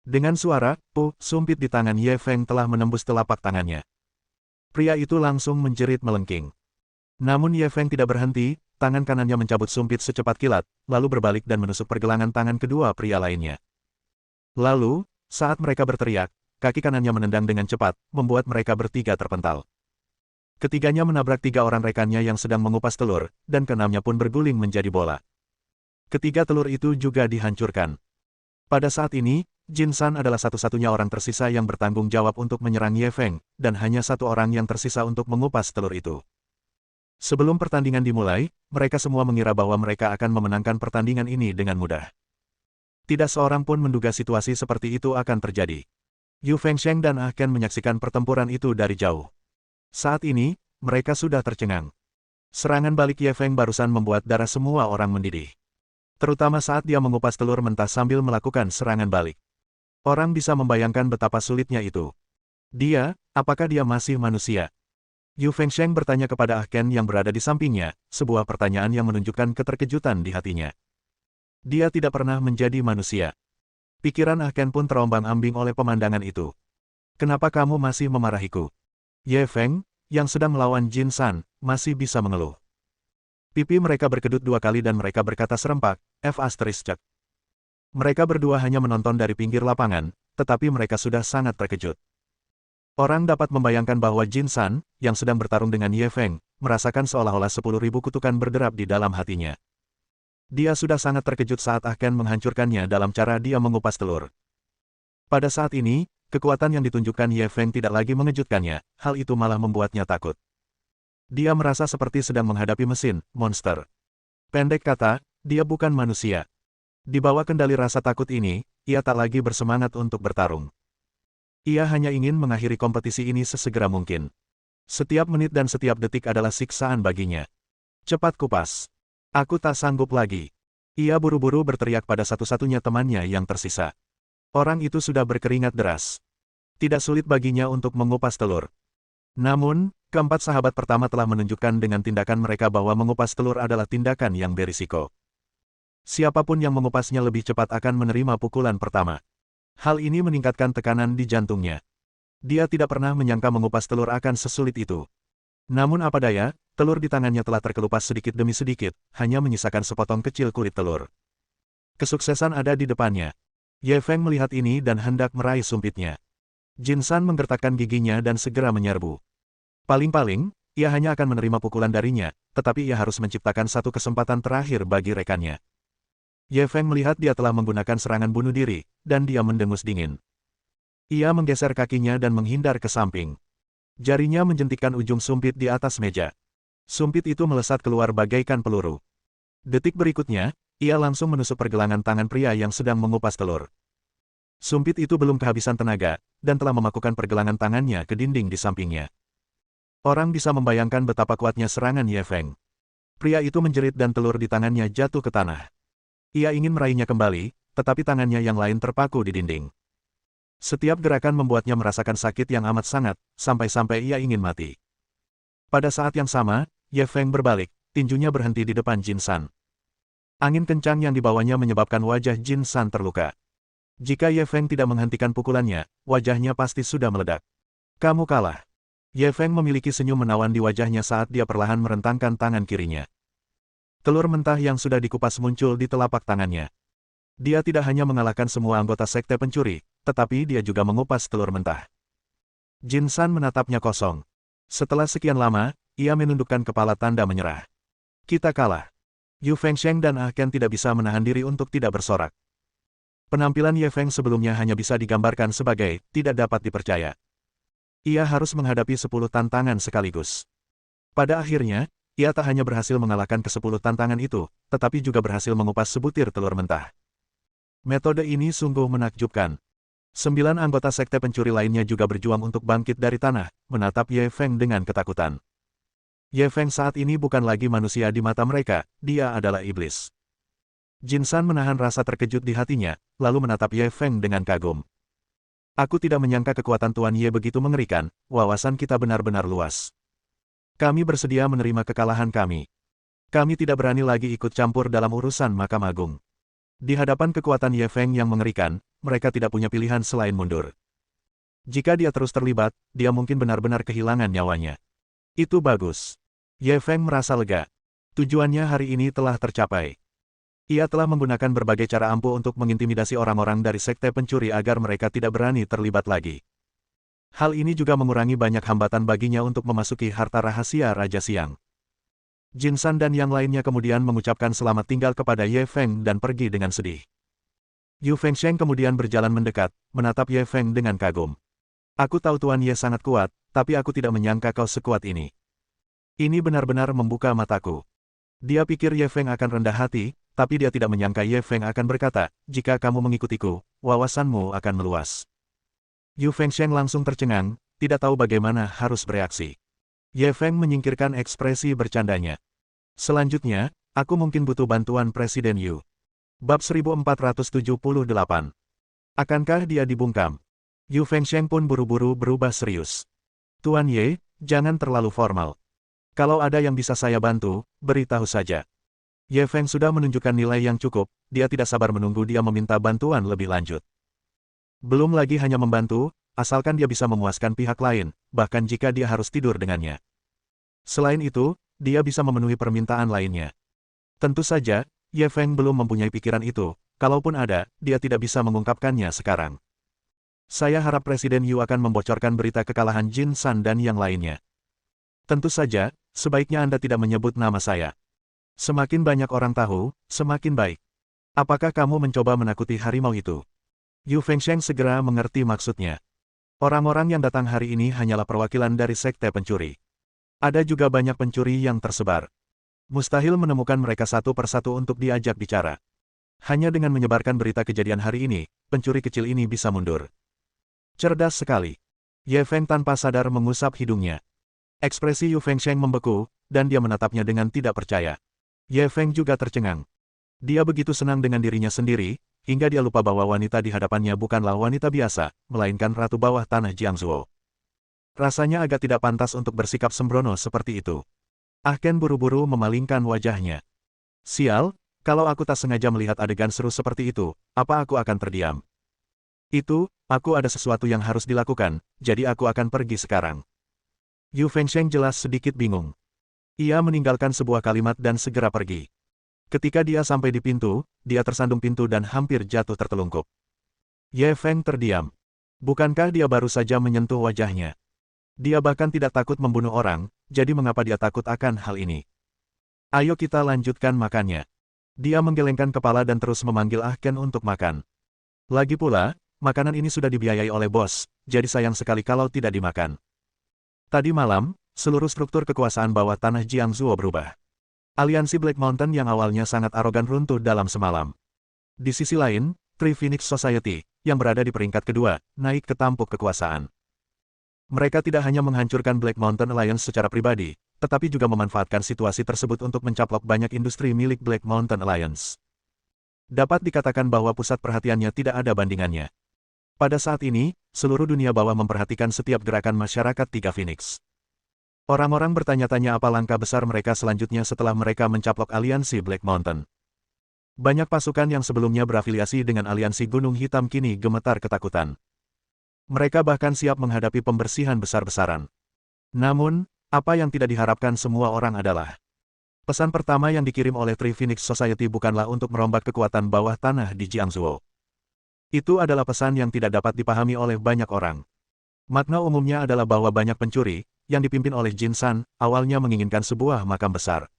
Dengan suara, sumpit di tangan Ye Feng telah menembus telapak tangannya. Pria itu langsung menjerit melengking. Namun Ye Feng tidak berhenti, tangan kanannya mencabut sumpit secepat kilat, lalu berbalik dan menusuk pergelangan tangan kedua pria lainnya. Lalu, saat mereka berteriak, kaki kanannya menendang dengan cepat, membuat mereka bertiga terpental. Ketiganya menabrak tiga orang rekannya yang sedang mengupas telur, dan keenamnya pun berguling menjadi bola. Ketiga telur itu juga dihancurkan. Pada saat ini, Jin San adalah satu-satunya orang tersisa yang bertanggung jawab untuk menyerang Ye Feng, dan hanya satu orang yang tersisa untuk mengupas telur itu. Sebelum pertandingan dimulai, mereka semua mengira bahwa mereka akan memenangkan pertandingan ini dengan mudah. Tidak seorang pun menduga situasi seperti itu akan terjadi. Yu Fengsheng dan Ah Ken menyaksikan pertempuran itu dari jauh. Saat ini, mereka sudah tercengang. Serangan balik Ye Feng barusan membuat darah semua orang mendidih. Terutama saat dia mengupas telur mentah sambil melakukan serangan balik. Orang bisa membayangkan betapa sulitnya itu. Apakah dia masih manusia? Yu Fengsheng bertanya kepada Ah Ken yang berada di sampingnya, sebuah pertanyaan yang menunjukkan keterkejutan di hatinya. Dia tidak pernah menjadi manusia. Pikiran Ah Ken pun terombang-ambing oleh pemandangan itu. Kenapa kamu masih memarahiku? Ye Feng, yang sedang melawan Jin San, masih bisa mengeluh. Pipi mereka berkedut dua kali dan mereka berkata serempak, F***. Mereka berdua hanya menonton dari pinggir lapangan, tetapi mereka sudah sangat terkejut. Orang dapat membayangkan bahwa Jin San, yang sedang bertarung dengan Ye Feng, merasakan seolah-olah 10.000 kutukan berderap di dalam hatinya. Dia sudah sangat terkejut saat Ah Ken menghancurkannya dalam cara dia mengupas telur. Pada saat ini, kekuatan yang ditunjukkan Ye Feng tidak lagi mengejutkannya, hal itu malah membuatnya takut. Dia merasa seperti sedang menghadapi mesin, monster. Pendek kata, dia bukan manusia. Di bawah kendali rasa takut ini, ia tak lagi bersemangat untuk bertarung. Ia hanya ingin mengakhiri kompetisi ini sesegera mungkin. Setiap menit dan setiap detik adalah siksaan baginya. Cepat kupas. Aku tak sanggup lagi. Ia buru-buru berteriak pada satu-satunya temannya yang tersisa. Orang itu sudah berkeringat deras. Tidak sulit baginya untuk mengupas telur. Namun, keempat sahabat pertama telah menunjukkan dengan tindakan mereka bahwa mengupas telur adalah tindakan yang berisiko. Siapapun yang mengupasnya lebih cepat akan menerima pukulan pertama. Hal ini meningkatkan tekanan di jantungnya. Dia tidak pernah menyangka mengupas telur akan sesulit itu. Namun apa daya, telur di tangannya telah terkelupas sedikit demi sedikit, hanya menyisakan sepotong kecil kulit telur. Kesuksesan ada di depannya. Ye Feng melihat ini dan hendak meraih sumpitnya. Jin San menggertakkan giginya dan segera menyerbu. Paling-paling, ia hanya akan menerima pukulan darinya, tetapi ia harus menciptakan satu kesempatan terakhir bagi rekannya. Ye Feng melihat dia telah menggunakan serangan bunuh diri, dan dia mendengus dingin. Ia menggeser kakinya dan menghindar ke samping. Jarinya menjentikkan ujung sumpit di atas meja. Sumpit itu melesat keluar bagaikan peluru. Detik berikutnya, ia langsung menusuk pergelangan tangan pria yang sedang mengupas telur. Sumpit itu belum kehabisan tenaga, dan telah memakukan pergelangan tangannya ke dinding di sampingnya. Orang bisa membayangkan betapa kuatnya serangan Ye Feng. Pria itu menjerit dan telur di tangannya jatuh ke tanah. Ia ingin meraihnya kembali, tetapi tangannya yang lain terpaku di dinding. Setiap gerakan membuatnya merasakan sakit yang amat sangat, sampai-sampai ia ingin mati. Pada saat yang sama, Ye Feng berbalik, tinjunya berhenti di depan Jin San. Angin kencang yang dibawanya menyebabkan wajah Jin San terluka. Jika Ye Feng tidak menghentikan pukulannya, wajahnya pasti sudah meledak. Kamu kalah. Ye Feng memiliki senyum menawan di wajahnya saat dia perlahan merentangkan tangan kirinya. Telur mentah yang sudah dikupas muncul di telapak tangannya. Dia tidak hanya mengalahkan semua anggota sekte pencuri, tetapi dia juga mengupas telur mentah. Jin San menatapnya kosong. Setelah sekian lama, ia menundukkan kepala tanda menyerah. Kita kalah. Yu Fengsheng dan Ah Ken tidak bisa menahan diri untuk tidak bersorak. Penampilan Ye Feng sebelumnya hanya bisa digambarkan sebagai tidak dapat dipercaya. Ia harus menghadapi 10 tantangan sekaligus. Pada akhirnya, ia tak hanya berhasil mengalahkan ke-10 tantangan itu, tetapi juga berhasil mengupas sebutir telur mentah. Metode ini sungguh menakjubkan. 9 anggota sekte pencuri lainnya juga berjuang untuk bangkit dari tanah, menatap Ye Feng dengan ketakutan. Ye Feng saat ini bukan lagi manusia di mata mereka, dia adalah iblis. Jin San menahan rasa terkejut di hatinya, lalu menatap Ye Feng dengan kagum. Aku tidak menyangka kekuatan Tuan Ye begitu mengerikan, wawasan kita benar-benar luas. Kami bersedia menerima kekalahan kami. Kami tidak berani lagi ikut campur dalam urusan Makam Agung. Di hadapan kekuatan Ye Feng yang mengerikan, mereka tidak punya pilihan selain mundur. Jika dia terus terlibat, dia mungkin benar-benar kehilangan nyawanya. Itu bagus. Ye Feng merasa lega. Tujuannya hari ini telah tercapai. Ia telah menggunakan berbagai cara ampuh untuk mengintimidasi orang-orang dari sekte pencuri agar mereka tidak berani terlibat lagi. Hal ini juga mengurangi banyak hambatan baginya untuk memasuki harta rahasia Raja Siang. Jin San dan yang lainnya kemudian mengucapkan selamat tinggal kepada Ye Feng dan pergi dengan sedih. Yu Fengsheng kemudian berjalan mendekat, menatap Ye Feng dengan kagum. Aku tahu Tuan Ye sangat kuat, tapi aku tidak menyangka kau sekuat ini. Ini benar-benar membuka mataku. Dia pikir Ye Feng akan rendah hati, tapi dia tidak menyangka Ye Feng akan berkata, jika kamu mengikutiku, wawasanmu akan meluas. Yu Fengsheng langsung tercengang, tidak tahu bagaimana harus bereaksi. Ye Feng menyingkirkan ekspresi bercandanya. Selanjutnya, aku mungkin butuh bantuan Presiden Yu. Bab 1478. Akankah dia dibungkam? Yu Fengsheng pun buru-buru berubah serius. Tuan Ye, jangan terlalu formal. Kalau ada yang bisa saya bantu, beritahu saja. Ye Feng sudah menunjukkan nilai yang cukup, dia tidak sabar menunggu dia meminta bantuan lebih lanjut. Belum lagi hanya membantu, asalkan dia bisa memuaskan pihak lain, bahkan jika dia harus tidur dengannya. Selain itu, dia bisa memenuhi permintaan lainnya. Tentu saja, Ye Feng belum mempunyai pikiran itu, kalaupun ada, dia tidak bisa mengungkapkannya sekarang. Saya harap Presiden Yu akan membocorkan berita kekalahan Jin San dan yang lainnya. Tentu saja, sebaiknya Anda tidak menyebut nama saya. Semakin banyak orang tahu, semakin baik. Apakah kamu mencoba menakuti harimau itu? Yu Fengsheng segera mengerti maksudnya. Orang-orang yang datang hari ini hanyalah perwakilan dari sekte pencuri. Ada juga banyak pencuri yang tersebar. Mustahil menemukan mereka satu persatu untuk diajak bicara. Hanya dengan menyebarkan berita kejadian hari ini, pencuri kecil ini bisa mundur. Cerdas sekali. Ye Feng tanpa sadar mengusap hidungnya. Ekspresi Yu Fengsheng membeku, dan dia menatapnya dengan tidak percaya. Ye Feng juga tercengang. Dia begitu senang dengan dirinya sendiri, hingga dia lupa bahwa wanita di hadapannya bukanlah wanita biasa, melainkan ratu bawah tanah Jiangzuo. Rasanya agak tidak pantas untuk bersikap sembrono seperti itu. Ah Ken buru-buru memalingkan wajahnya. Sial, kalau aku tak sengaja melihat adegan seru seperti itu, apa aku akan terdiam? Itu, aku ada sesuatu yang harus dilakukan, jadi aku akan pergi sekarang. Yu Fengsheng jelas sedikit bingung. Ia meninggalkan sebuah kalimat dan segera pergi. Ketika dia sampai di pintu, dia tersandung pintu dan hampir jatuh tertelungkup. Ye Feng terdiam. Bukankah dia baru saja menyentuh wajahnya? Dia bahkan tidak takut membunuh orang, jadi mengapa dia takut akan hal ini? Ayo kita lanjutkan makannya. Dia menggelengkan kepala dan terus memanggil Ah Ken untuk makan. Lagi pula, makanan ini sudah dibiayai oleh bos, jadi sayang sekali kalau tidak dimakan. Tadi malam, seluruh struktur kekuasaan bawah tanah Jiangzuo berubah. Aliansi Black Mountain yang awalnya sangat arogan runtuh dalam semalam. Di sisi lain, Three Phoenix Society, yang berada di peringkat kedua, naik ke tampuk kekuasaan. Mereka tidak hanya menghancurkan Black Mountain Alliance secara pribadi, tetapi juga memanfaatkan situasi tersebut untuk mencaplok banyak industri milik Black Mountain Alliance. Dapat dikatakan bahwa pusat perhatiannya tidak ada bandingannya. Pada saat ini, seluruh dunia bawah memperhatikan setiap gerakan masyarakat Tiga Phoenix. Orang-orang bertanya-tanya apa langkah besar mereka selanjutnya setelah mereka mencaplok aliansi Black Mountain. Banyak pasukan yang sebelumnya berafiliasi dengan aliansi Gunung Hitam kini gemetar ketakutan. Mereka bahkan siap menghadapi pembersihan besar-besaran. Namun, apa yang tidak diharapkan semua orang adalah pesan pertama yang dikirim oleh Three Phoenix Society bukanlah untuk merombak kekuatan bawah tanah di Jiangzuo. Itu adalah pesan yang tidak dapat dipahami oleh banyak orang. Makna umumnya adalah bahwa banyak pencuri, yang dipimpin oleh Jin San, awalnya menginginkan sebuah makam besar.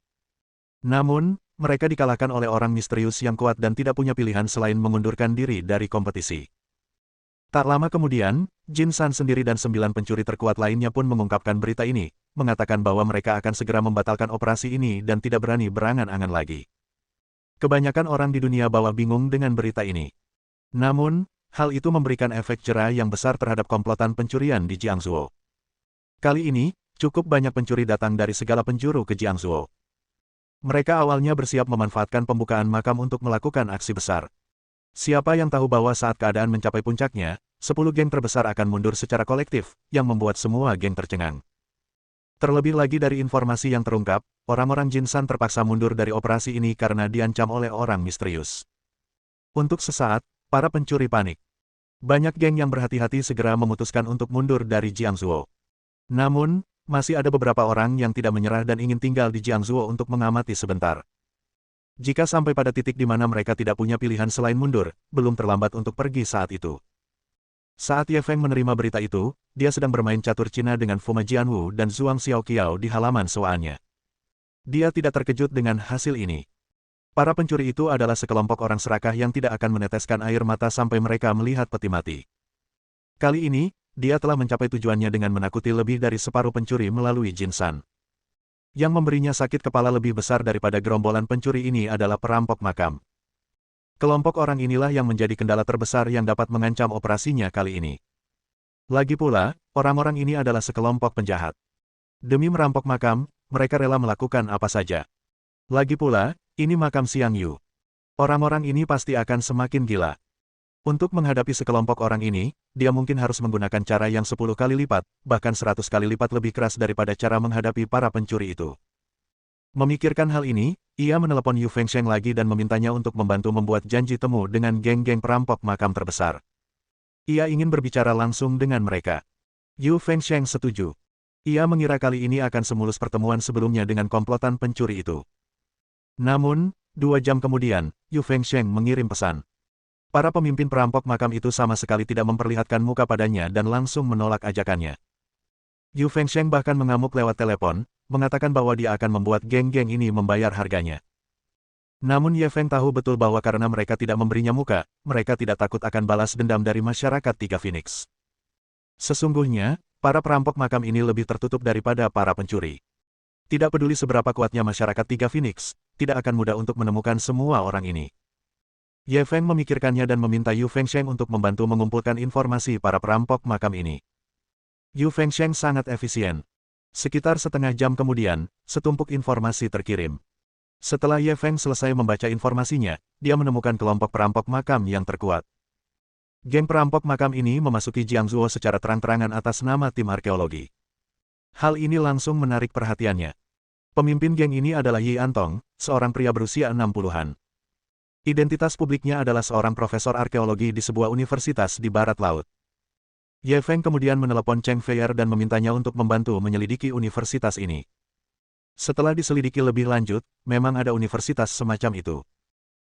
Namun, mereka dikalahkan oleh orang misterius yang kuat dan tidak punya pilihan selain mengundurkan diri dari kompetisi. Tak lama kemudian, Jin San sendiri dan 9 pencuri terkuat lainnya pun mengungkapkan berita ini, mengatakan bahwa mereka akan segera membatalkan operasi ini dan tidak berani berangan-angan lagi. Kebanyakan orang di dunia bawah bingung dengan berita ini. Namun, hal itu memberikan efek jera yang besar terhadap komplotan pencurian di Jiangzuo. Kali ini, cukup banyak pencuri datang dari segala penjuru ke Jiangzuo. Mereka awalnya bersiap memanfaatkan pembukaan makam untuk melakukan aksi besar. Siapa yang tahu bahwa saat keadaan mencapai puncaknya, 10 geng terbesar akan mundur secara kolektif, yang membuat semua geng tercengang. Terlebih lagi dari informasi yang terungkap, orang-orang Jin San terpaksa mundur dari operasi ini karena diancam oleh orang misterius. Untuk sesaat, para pencuri panik. Banyak geng yang berhati-hati segera memutuskan untuk mundur dari Jiangzuo. Namun, masih ada beberapa orang yang tidak menyerah dan ingin tinggal di Jiangzuo untuk mengamati sebentar. Jika sampai pada titik di mana mereka tidak punya pilihan selain mundur, belum terlambat untuk pergi saat itu. Saat Ye Feng menerima berita itu, dia sedang bermain catur Cina dengan Fuma Jianwu dan Zhuang Xiaoqiao di halaman sewaannya. Dia tidak terkejut dengan hasil ini. Para pencuri itu adalah sekelompok orang serakah yang tidak akan meneteskan air mata sampai mereka melihat peti mati. Kali ini, dia telah mencapai tujuannya dengan menakuti lebih dari separuh pencuri melalui Jin San. Yang memberinya sakit kepala lebih besar daripada gerombolan pencuri ini adalah perampok makam. Kelompok orang inilah yang menjadi kendala terbesar yang dapat mengancam operasinya kali ini. Lagi pula, orang-orang ini adalah sekelompok penjahat. Demi merampok makam, mereka rela melakukan apa saja. Lagi pula, ini makam Xiang Yu. Orang-orang ini pasti akan semakin gila. Untuk menghadapi sekelompok orang ini, dia mungkin harus menggunakan cara yang 10 kali lipat, bahkan 100 kali lipat lebih keras daripada cara menghadapi para pencuri itu. Memikirkan hal ini, ia menelepon Yu Fengsheng lagi dan memintanya untuk membantu membuat janji temu dengan geng-geng perampok makam terbesar. Ia ingin berbicara langsung dengan mereka. Yu Fengsheng setuju. Ia mengira kali ini akan semulus pertemuan sebelumnya dengan komplotan pencuri itu. Namun, 2 jam kemudian, Yu Fengsheng mengirim pesan. Para pemimpin perampok makam itu sama sekali tidak memperlihatkan muka padanya dan langsung menolak ajakannya. Yu Fengsheng bahkan mengamuk lewat telepon, mengatakan bahwa dia akan membuat geng-geng ini membayar harganya. Namun Ye Feng tahu betul bahwa karena mereka tidak memberinya muka, mereka tidak takut akan balas dendam dari masyarakat Tiga Phoenix. Sesungguhnya, para perampok makam ini lebih tertutup daripada para pencuri. Tidak peduli seberapa kuatnya masyarakat Tiga Phoenix, tidak akan mudah untuk menemukan semua orang ini. Ye Feng memikirkannya dan meminta Yu Fengsheng untuk membantu mengumpulkan informasi para perampok makam ini. Yu Fengsheng sangat efisien. Sekitar setengah jam kemudian, setumpuk informasi terkirim. Setelah Ye Feng selesai membaca informasinya, dia menemukan kelompok perampok makam yang terkuat. Geng perampok makam ini memasuki Jiangzuo secara terang-terangan atas nama tim arkeologi. Hal ini langsung menarik perhatiannya. Pemimpin geng ini adalah Yi Antong, seorang pria berusia 60-an. Identitas publiknya adalah seorang profesor arkeologi di sebuah universitas di barat laut. Ye Feng kemudian menelepon Cheng Feier dan memintanya untuk membantu menyelidiki universitas ini. Setelah diselidiki lebih lanjut, memang ada universitas semacam itu.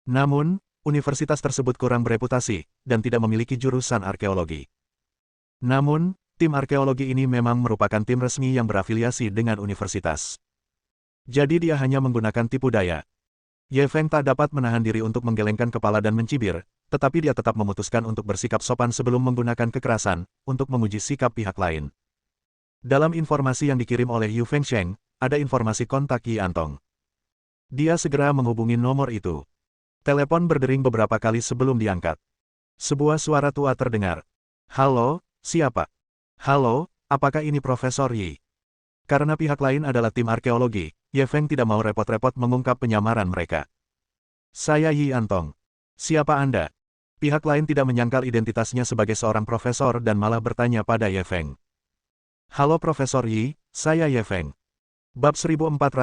Namun, universitas tersebut kurang bereputasi, dan tidak memiliki jurusan arkeologi. Namun, tim arkeologi ini memang merupakan tim resmi yang berafiliasi dengan universitas. Jadi dia hanya menggunakan tipu daya. Ye Feng tak dapat menahan diri untuk menggelengkan kepala dan mencibir, tetapi dia tetap memutuskan untuk bersikap sopan sebelum menggunakan kekerasan, untuk menguji sikap pihak lain. Dalam informasi yang dikirim oleh Yu Fengsheng, ada informasi kontak Yi Antong. Dia segera menghubungi nomor itu. Telepon berdering beberapa kali sebelum diangkat. Sebuah suara tua terdengar. Halo, siapa? Halo, apakah ini Profesor Yi? Karena pihak lain adalah tim arkeologi, Ye Feng tidak mau repot-repot mengungkap penyamaran mereka. Saya Yi Antong. Siapa Anda? Pihak lain tidak menyangkal identitasnya sebagai seorang profesor dan malah bertanya pada Ye Feng. Halo Profesor Yi, saya Ye Feng. Bab 1479.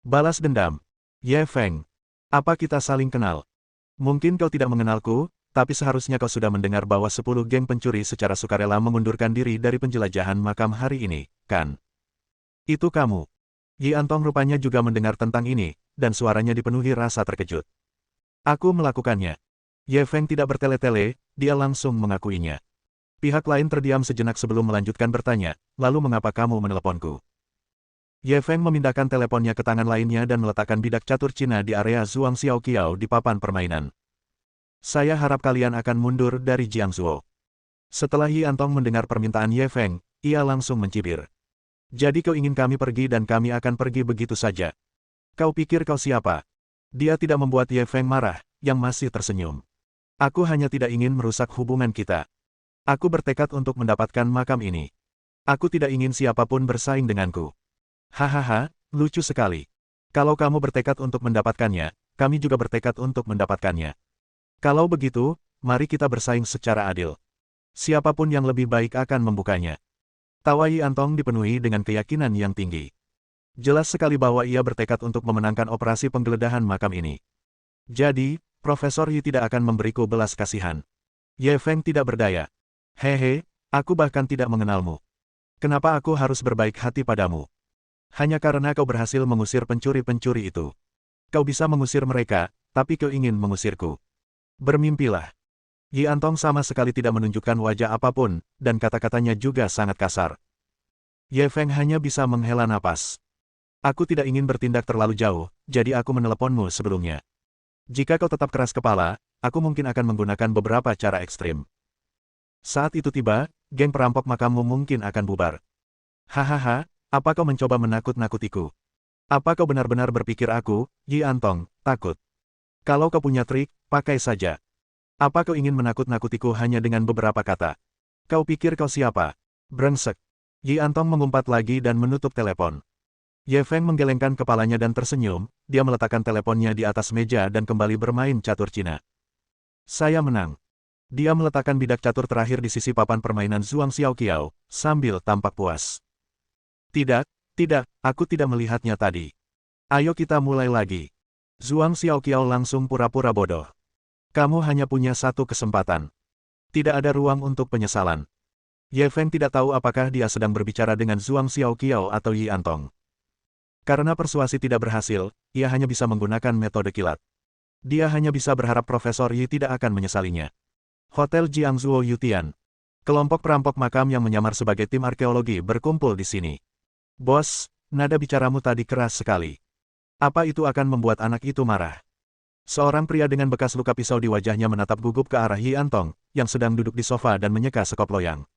Balas dendam. Ye Feng. Apa kita saling kenal? Mungkin kau tidak mengenalku, tapi seharusnya kau sudah mendengar bahwa 10 geng pencuri secara sukarela mengundurkan diri dari penjelajahan makam hari ini, kan? Itu kamu. Yi Antong rupanya juga mendengar tentang ini, dan suaranya dipenuhi rasa terkejut. Aku melakukannya. Ye Feng tidak bertele-tele, dia langsung mengakuinya. Pihak lain terdiam sejenak sebelum melanjutkan bertanya, lalu mengapa kamu meneleponku? Ye Feng memindahkan teleponnya ke tangan lainnya dan meletakkan bidak catur Cina di area Zhuang Xiaoqiao di papan permainan. Saya harap kalian akan mundur dari Jiangzuo. Setelah Yi Antong mendengar permintaan Ye Feng, ia langsung mencibir. Jadi kau ingin kami pergi dan kami akan pergi begitu saja. Kau pikir kau siapa? Dia tidak membuat Ye Feng marah, yang masih tersenyum. Aku hanya tidak ingin merusak hubungan kita. Aku bertekad untuk mendapatkan makam ini. Aku tidak ingin siapapun bersaing denganku. Hahaha, lucu sekali. Kalau kamu bertekad untuk mendapatkannya, kami juga bertekad untuk mendapatkannya. Kalau begitu, mari kita bersaing secara adil. Siapapun yang lebih baik akan membukanya. Tawa Yi Antong dipenuhi dengan keyakinan yang tinggi. Jelas sekali bahwa ia bertekad untuk memenangkan operasi penggeledahan makam ini. Jadi, Profesor Yi tidak akan memberiku belas kasihan. Ye Feng tidak berdaya. Hehe, aku bahkan tidak mengenalmu. Kenapa aku harus berbaik hati padamu? Hanya karena kau berhasil mengusir pencuri-pencuri itu. Kau bisa mengusir mereka, tapi kau ingin mengusirku. Bermimpilah. Yi Antong sama sekali tidak menunjukkan wajah apapun, dan kata-katanya juga sangat kasar. Ye Feng hanya bisa menghela napas. Aku tidak ingin bertindak terlalu jauh, jadi aku meneleponmu sebelumnya. Jika kau tetap keras kepala, aku mungkin akan menggunakan beberapa cara ekstrim. Saat itu tiba, geng perampok makammu mungkin akan bubar. Hahaha, apa kau mencoba menakut-nakutiku? Apa kau benar-benar berpikir aku, Yi Antong, takut? Kalau kau punya trik, pakai saja. Apa kau ingin menakut-nakutiku hanya dengan beberapa kata? Kau pikir kau siapa? Brengsek. Yi Antong mengumpat lagi dan menutup telepon. Ye Feng menggelengkan kepalanya dan tersenyum, dia meletakkan teleponnya di atas meja dan kembali bermain catur Cina. Saya menang. Dia meletakkan bidak catur terakhir di sisi papan permainan Zhuang Xiaoqiao, sambil tampak puas. Tidak, aku tidak melihatnya tadi. Ayo kita mulai lagi. Zhuang Xiaoqiao langsung pura-pura bodoh. Kamu hanya punya satu kesempatan. Tidak ada ruang untuk penyesalan. Ye Feng tidak tahu apakah dia sedang berbicara dengan Zhuang Xiaoqiao atau Yi Antong. Karena persuasi tidak berhasil, ia hanya bisa menggunakan metode kilat. Dia hanya bisa berharap Profesor Yi tidak akan menyesalinya. Hotel Jiangzuo Yutian. Kelompok perampok makam yang menyamar sebagai tim arkeologi berkumpul di sini. Bos, nada bicaramu tadi keras sekali. Apa itu akan membuat anak itu marah? Seorang pria dengan bekas luka pisau di wajahnya menatap gugup ke arah Yi Antong, yang sedang duduk di sofa dan menyeka sekop loyang.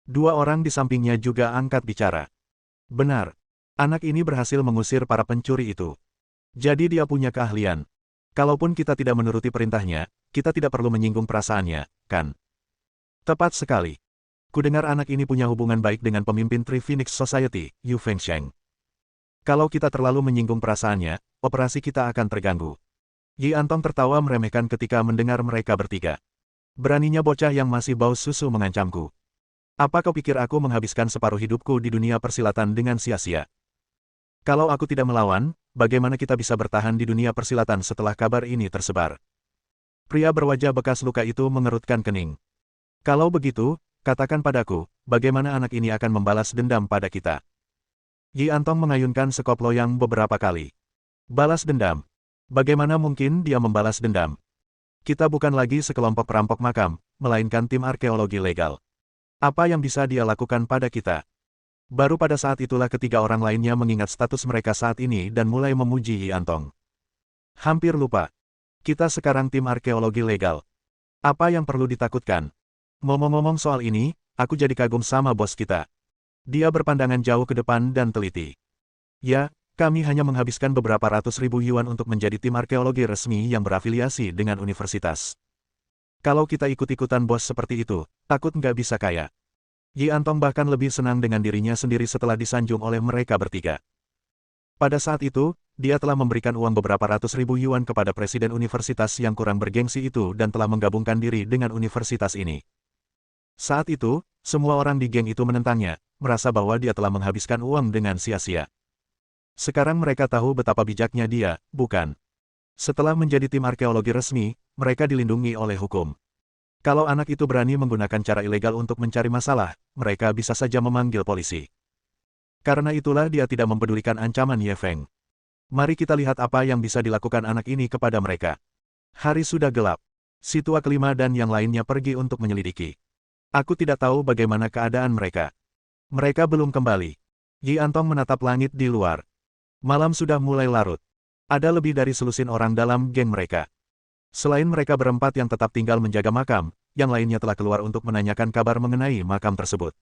Dua orang di sampingnya juga angkat bicara. Benar. Anak ini berhasil mengusir para pencuri itu. Jadi dia punya keahlian. Kalaupun kita tidak menuruti perintahnya, kita tidak perlu menyinggung perasaannya, kan? Tepat sekali. Kudengar anak ini punya hubungan baik dengan pemimpin Three Phoenix Society, Yu Fengsheng. Kalau kita terlalu menyinggung perasaannya, operasi kita akan terganggu. Yi Antong tertawa meremehkan ketika mendengar mereka bertiga. Beraninya bocah yang masih bau susu mengancamku. Apa kau pikir aku menghabiskan separuh hidupku di dunia persilatan dengan sia-sia? Kalau aku tidak melawan, bagaimana kita bisa bertahan di dunia persilatan setelah kabar ini tersebar? Pria berwajah bekas luka itu mengerutkan kening. Kalau begitu, katakan padaku, bagaimana anak ini akan membalas dendam pada kita? Yi Antong mengayunkan sekop loyang beberapa kali. Balas dendam. Bagaimana mungkin dia membalas dendam? Kita bukan lagi sekelompok perampok makam, melainkan tim arkeologi legal. Apa yang bisa dia lakukan pada kita? Baru pada saat itulah ketiga orang lainnya mengingat status mereka saat ini dan mulai memuji Yi Antong. Hampir lupa. Kita sekarang tim arkeologi legal. Apa yang perlu ditakutkan? Ngomong-ngomong soal ini, aku jadi kagum sama bos kita. Dia berpandangan jauh ke depan dan teliti. Ya, kami hanya menghabiskan beberapa ratus ribu yuan untuk menjadi tim arkeologi resmi yang berafiliasi dengan universitas. Kalau kita ikut-ikutan bos seperti itu, takut nggak bisa kaya. Yi Antong bahkan lebih senang dengan dirinya sendiri setelah disanjung oleh mereka bertiga. Pada saat itu, dia telah memberikan uang beberapa ratus ribu yuan kepada presiden universitas yang kurang bergengsi itu dan telah menggabungkan diri dengan universitas ini. Saat itu, semua orang di geng itu menentangnya, merasa bahwa dia telah menghabiskan uang dengan sia-sia. Sekarang mereka tahu betapa bijaknya dia, bukan? Setelah menjadi tim arkeologi resmi, mereka dilindungi oleh hukum. Kalau anak itu berani menggunakan cara ilegal untuk mencari masalah, mereka bisa saja memanggil polisi. Karena itulah dia tidak mempedulikan ancaman Ye Feng. Mari kita lihat apa yang bisa dilakukan anak ini kepada mereka. Hari sudah gelap. Si tua kelima dan yang lainnya pergi untuk menyelidiki. Aku tidak tahu bagaimana keadaan mereka. Mereka belum kembali. Yi Antong menatap langit di luar. Malam sudah mulai larut. Ada lebih dari selusin orang dalam geng mereka. Selain mereka berempat yang tetap tinggal menjaga makam, yang lainnya telah keluar untuk menanyakan kabar mengenai makam tersebut.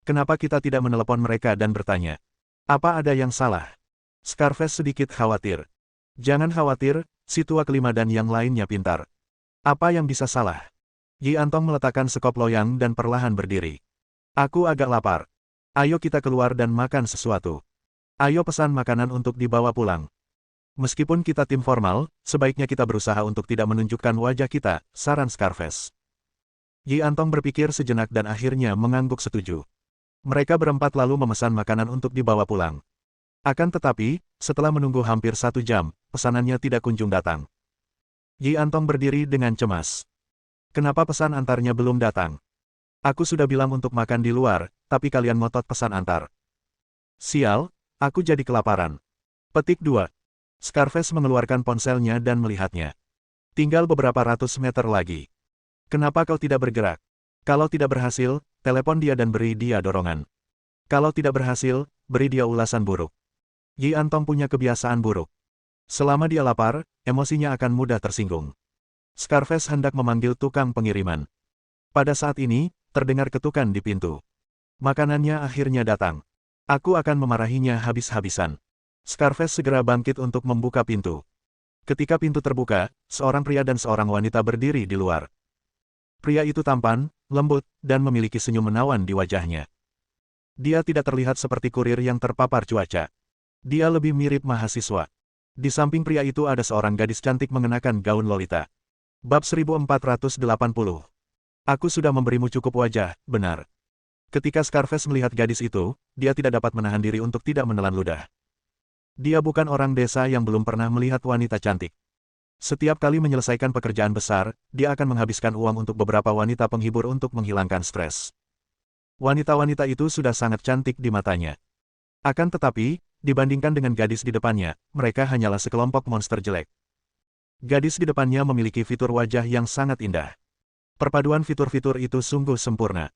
Kenapa kita tidak menelepon mereka dan bertanya? Apa ada yang salah? Scarface sedikit khawatir. Jangan khawatir, si tua kelima dan yang lainnya pintar. Apa yang bisa salah? Yi Antong meletakkan sekop loyang dan perlahan berdiri. Aku agak lapar. Ayo kita keluar dan makan sesuatu. Ayo pesan makanan untuk dibawa pulang. Meskipun kita tim formal, sebaiknya kita berusaha untuk tidak menunjukkan wajah kita, saran Scarface. Yi Antong berpikir sejenak dan akhirnya mengangguk setuju. Mereka berempat lalu memesan makanan untuk dibawa pulang. Akan tetapi, setelah menunggu hampir 1 jam, pesanannya tidak kunjung datang. Yi Antong berdiri dengan cemas. Kenapa pesan antarnya belum datang? Aku sudah bilang untuk makan di luar, tapi kalian ngotot pesan antar. Sial, aku jadi kelaparan. Petik 2. Scarface mengeluarkan ponselnya dan melihatnya. Tinggal beberapa ratus meter lagi. Kenapa kau tidak bergerak? Kalau tidak berhasil, telepon dia dan beri dia dorongan. Kalau tidak berhasil, beri dia ulasan buruk. Yi Antong punya kebiasaan buruk. Selama dia lapar, emosinya akan mudah tersinggung. Scarface hendak memanggil tukang pengiriman. Pada saat ini, terdengar ketukan di pintu. Makanannya akhirnya datang. Aku akan memarahinya habis-habisan. Scarface segera bangkit untuk membuka pintu. Ketika pintu terbuka, seorang pria dan seorang wanita berdiri di luar. Pria itu tampan, lembut, dan memiliki senyum menawan di wajahnya. Dia tidak terlihat seperti kurir yang terpapar cuaca. Dia lebih mirip mahasiswa. Di samping pria itu ada seorang gadis cantik mengenakan gaun lolita. Bab 1480. Aku sudah memberimu cukup wajah, benar. Ketika Scarface melihat gadis itu, dia tidak dapat menahan diri untuk tidak menelan ludah. Dia bukan orang desa yang belum pernah melihat wanita cantik. Setiap kali menyelesaikan pekerjaan besar, dia akan menghabiskan uang untuk beberapa wanita penghibur untuk menghilangkan stres. Wanita-wanita itu sudah sangat cantik di matanya. Akan tetapi, dibandingkan dengan gadis di depannya, mereka hanyalah sekelompok monster jelek. Gadis di depannya memiliki fitur wajah yang sangat indah. Perpaduan fitur-fitur itu sungguh sempurna.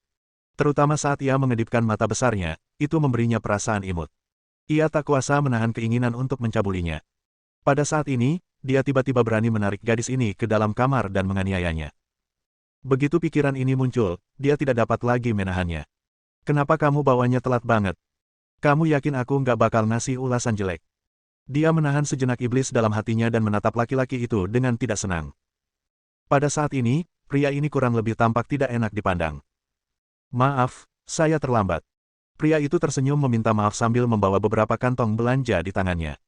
Terutama saat ia mengedipkan mata besarnya, itu memberinya perasaan imut. Ia tak kuasa menahan keinginan untuk mencabulinya. Pada saat ini, dia tiba-tiba berani menarik gadis ini ke dalam kamar dan menganiayanya. Begitu pikiran ini muncul, dia tidak dapat lagi menahannya. Kenapa kamu bawanya telat banget? Kamu yakin aku nggak bakal ngasih ulasan jelek? Dia menahan sejenak iblis dalam hatinya dan menatap laki-laki itu dengan tidak senang. Pada saat ini, pria ini kurang lebih tampak tidak enak dipandang. Maaf, saya terlambat. Pria itu tersenyum meminta maaf sambil membawa beberapa kantong belanja di tangannya.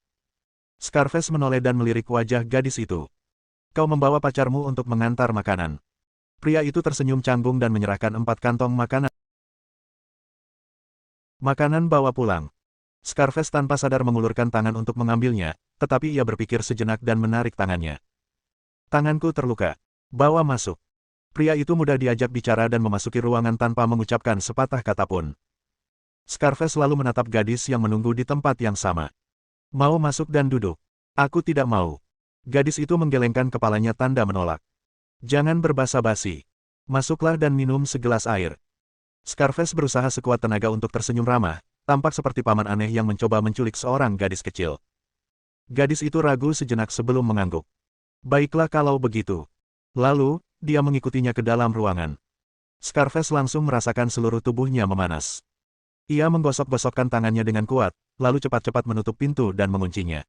Scarface menoleh dan melirik wajah gadis itu. Kau membawa pacarmu untuk mengantar makanan. Pria itu tersenyum canggung dan menyerahkan 4 kantong makanan. Makanan bawa pulang. Scarface tanpa sadar mengulurkan tangan untuk mengambilnya, tetapi ia berpikir sejenak dan menarik tangannya. Tanganku terluka. Bawa masuk. Pria itu mudah diajak bicara dan memasuki ruangan tanpa mengucapkan sepatah kata pun. Scarface lalu menatap gadis yang menunggu di tempat yang sama. Mau masuk dan duduk. Aku tidak mau. Gadis itu menggelengkan kepalanya tanda menolak. Jangan berbasa-basi. Masuklah dan minum segelas air. Scarface berusaha sekuat tenaga untuk tersenyum ramah, tampak seperti paman aneh yang mencoba menculik seorang gadis kecil. Gadis itu ragu sejenak sebelum mengangguk. Baiklah kalau begitu. Lalu, dia mengikutinya ke dalam ruangan. Scarface langsung merasakan seluruh tubuhnya memanas. Ia menggosok-gosokkan tangannya dengan kuat, lalu cepat-cepat menutup pintu dan menguncinya.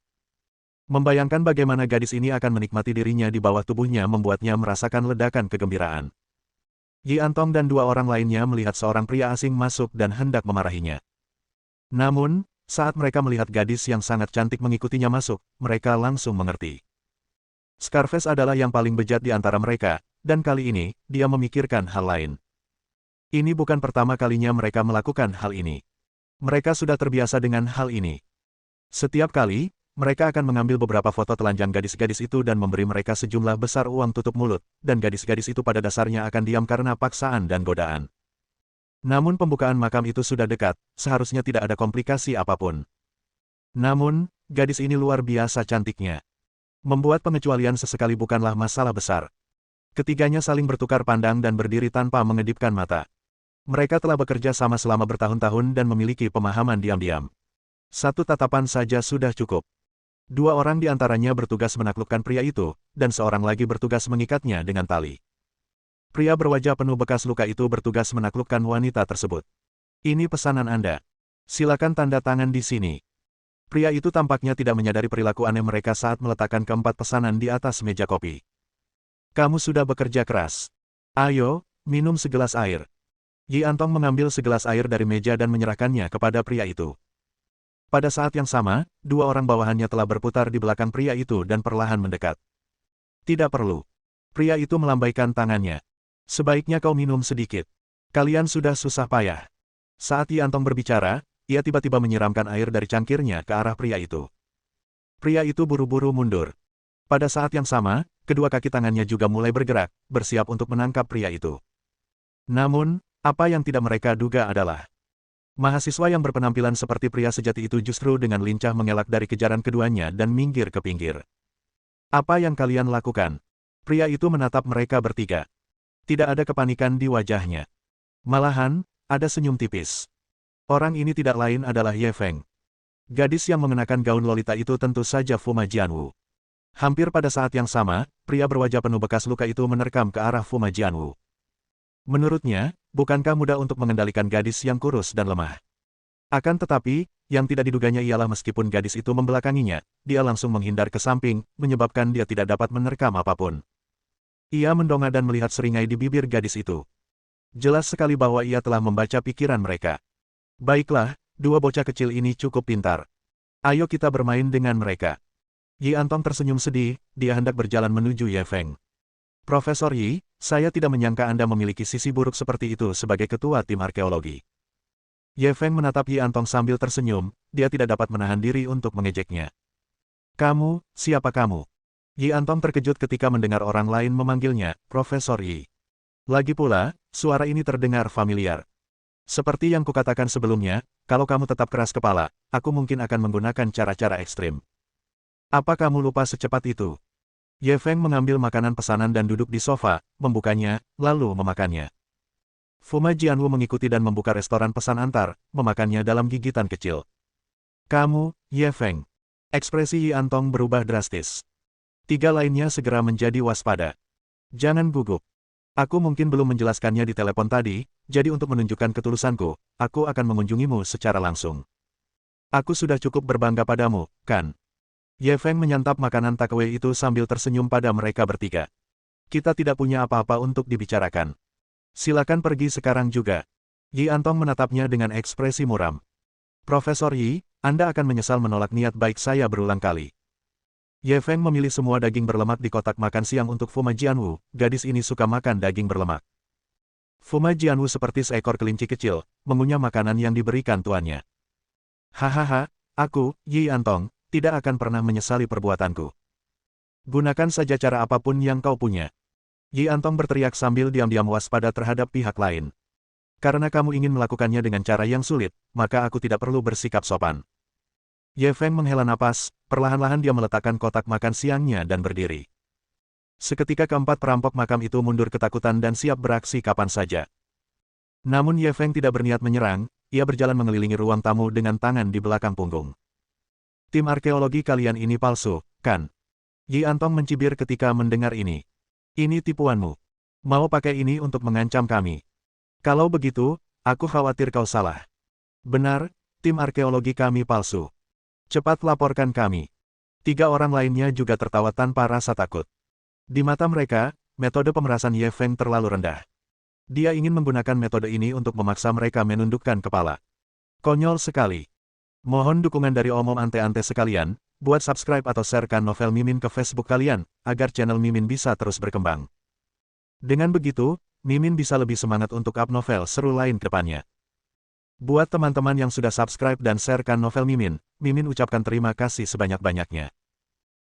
Membayangkan bagaimana gadis ini akan menikmati dirinya di bawah tubuhnya membuatnya merasakan ledakan kegembiraan. Yi Antong dan 2 orang lainnya melihat seorang pria asing masuk dan hendak memarahinya. Namun, saat mereka melihat gadis yang sangat cantik mengikutinya masuk, mereka langsung mengerti. Scarface adalah yang paling bejat di antara mereka, dan kali ini, dia memikirkan hal lain. Ini bukan pertama kalinya mereka melakukan hal ini. Mereka sudah terbiasa dengan hal ini. Setiap kali, mereka akan mengambil beberapa foto telanjang gadis-gadis itu dan memberi mereka sejumlah besar uang tutup mulut, dan gadis-gadis itu pada dasarnya akan diam karena paksaan dan godaan. Namun pembukaan makam itu sudah dekat, seharusnya tidak ada komplikasi apapun. Namun, gadis ini luar biasa cantiknya. Membuat pengecualian sesekali bukanlah masalah besar. Ketiganya saling bertukar pandang dan berdiri tanpa mengedipkan mata. Mereka telah bekerja sama selama bertahun-tahun dan memiliki pemahaman diam-diam. Satu tatapan saja sudah cukup. Dua orang di antaranya bertugas menaklukkan pria itu, dan seorang lagi bertugas mengikatnya dengan tali. Pria berwajah penuh bekas luka itu bertugas menaklukkan wanita tersebut. Ini pesanan Anda. Silakan tanda tangan di sini. Pria itu tampaknya tidak menyadari perilaku aneh mereka saat meletakkan keempat pesanan di atas meja kopi. Kamu sudah bekerja keras. Ayo, minum segelas air. Yi Antong mengambil segelas air dari meja dan menyerahkannya kepada pria itu. Pada saat yang sama, dua orang bawahannya telah berputar di belakang pria itu dan perlahan mendekat. Tidak perlu. Pria itu melambaikan tangannya. Sebaiknya kau minum sedikit. Kalian sudah susah payah. Saat Yi Antong berbicara, ia tiba-tiba menyiramkan air dari cangkirnya ke arah pria itu. Pria itu buru-buru mundur. Pada saat yang sama, kedua kaki tangannya juga mulai bergerak, bersiap untuk menangkap pria itu. Namun, apa yang tidak mereka duga adalah mahasiswa yang berpenampilan seperti pria sejati itu justru dengan lincah mengelak dari kejaran keduanya dan minggir ke pinggir. Apa yang kalian lakukan? Pria itu menatap mereka bertiga. Tidak ada kepanikan di wajahnya. Malahan, ada senyum tipis. Orang ini tidak lain adalah Ye Feng. Gadis yang mengenakan gaun lolita itu tentu saja Fuma Jianwu. Hampir pada saat yang sama, pria berwajah penuh bekas luka itu menerkam ke arah Fuma Jianwu. Menurutnya, bukankah mudah untuk mengendalikan gadis yang kurus dan lemah? Akan tetapi, yang tidak diduganya ialah meskipun gadis itu membelakanginya, dia langsung menghindar ke samping, menyebabkan dia tidak dapat menerkam apapun. Ia mendongak dan melihat seringai di bibir gadis itu. Jelas sekali bahwa ia telah membaca pikiran mereka. Baiklah, dua bocah kecil ini cukup pintar. Ayo kita bermain dengan mereka. Yi Antong tersenyum sedih, dia hendak berjalan menuju Ye Feng. Profesor Yi, saya tidak menyangka Anda memiliki sisi buruk seperti itu sebagai ketua tim arkeologi. Ye Feng menatap Yi Antong sambil tersenyum, dia tidak dapat menahan diri untuk mengejeknya. Kamu, siapa kamu? Yi Antong terkejut ketika mendengar orang lain memanggilnya, Profesor Yi. Lagi pula, suara ini terdengar familiar. Seperti yang kukatakan sebelumnya, kalau kamu tetap keras kepala, aku mungkin akan menggunakan cara-cara ekstrim. Apa kamu lupa secepat itu? Ye Feng mengambil makanan pesanan dan duduk di sofa, membukanya, lalu memakannya. Fuma Jianwu mengikuti dan membuka restoran pesan antar, memakannya dalam gigitan kecil. Kamu, Ye Feng. Ekspresi Yi Antong berubah drastis. Tiga lainnya segera menjadi waspada. Jangan gugup. Aku mungkin belum menjelaskannya di telepon tadi, jadi untuk menunjukkan ketulusanku, aku akan mengunjungimu secara langsung. Aku sudah cukup berbangga padamu, kan? Ye Feng menyantap makanan takeaway itu sambil tersenyum pada mereka bertiga. Kita tidak punya apa-apa untuk dibicarakan. Silakan pergi sekarang juga. Yi Antong menatapnya dengan ekspresi muram. Profesor Yi, Anda akan menyesal menolak niat baik saya berulang kali. Ye Feng memilih semua daging berlemak di kotak makan siang untuk Fuma Jianwu, gadis ini suka makan daging berlemak. Fuma Jianwu seperti seekor kelinci kecil, mengunyah makanan yang diberikan tuannya. Hahaha, aku, Yi Antong, tidak akan pernah menyesali perbuatanku. Gunakan saja cara apapun yang kau punya. Yi Antong berteriak sambil diam-diam waspada terhadap pihak lain. Karena kamu ingin melakukannya dengan cara yang sulit, maka aku tidak perlu bersikap sopan. Ye Feng menghela napas, perlahan-lahan dia meletakkan kotak makan siangnya dan berdiri. Seketika keempat perampok makam itu mundur ketakutan dan siap beraksi kapan saja. Namun Ye Feng tidak berniat menyerang, ia berjalan mengelilingi ruang tamu dengan tangan di belakang punggung. Tim arkeologi kalian ini palsu, kan? Yi Antong mencibir ketika mendengar ini. Ini tipuanmu. Mau pakai ini untuk mengancam kami. Kalau begitu, aku khawatir kau salah. Benar, tim arkeologi kami palsu. Cepat laporkan kami. Tiga orang lainnya juga tertawa tanpa rasa takut. Di mata mereka, metode pemerasan Ye Feng terlalu rendah. Dia ingin menggunakan metode ini untuk memaksa mereka menundukkan kepala. Konyol sekali. Mohon dukungan dari omom ante-ante sekalian, buat subscribe atau sharekan novel Mimin ke Facebook kalian, agar channel Mimin bisa terus berkembang. Dengan begitu, Mimin bisa lebih semangat untuk up novel seru lain ke depannya. Buat teman-teman yang sudah subscribe dan sharekan novel Mimin, Mimin ucapkan terima kasih sebanyak-banyaknya.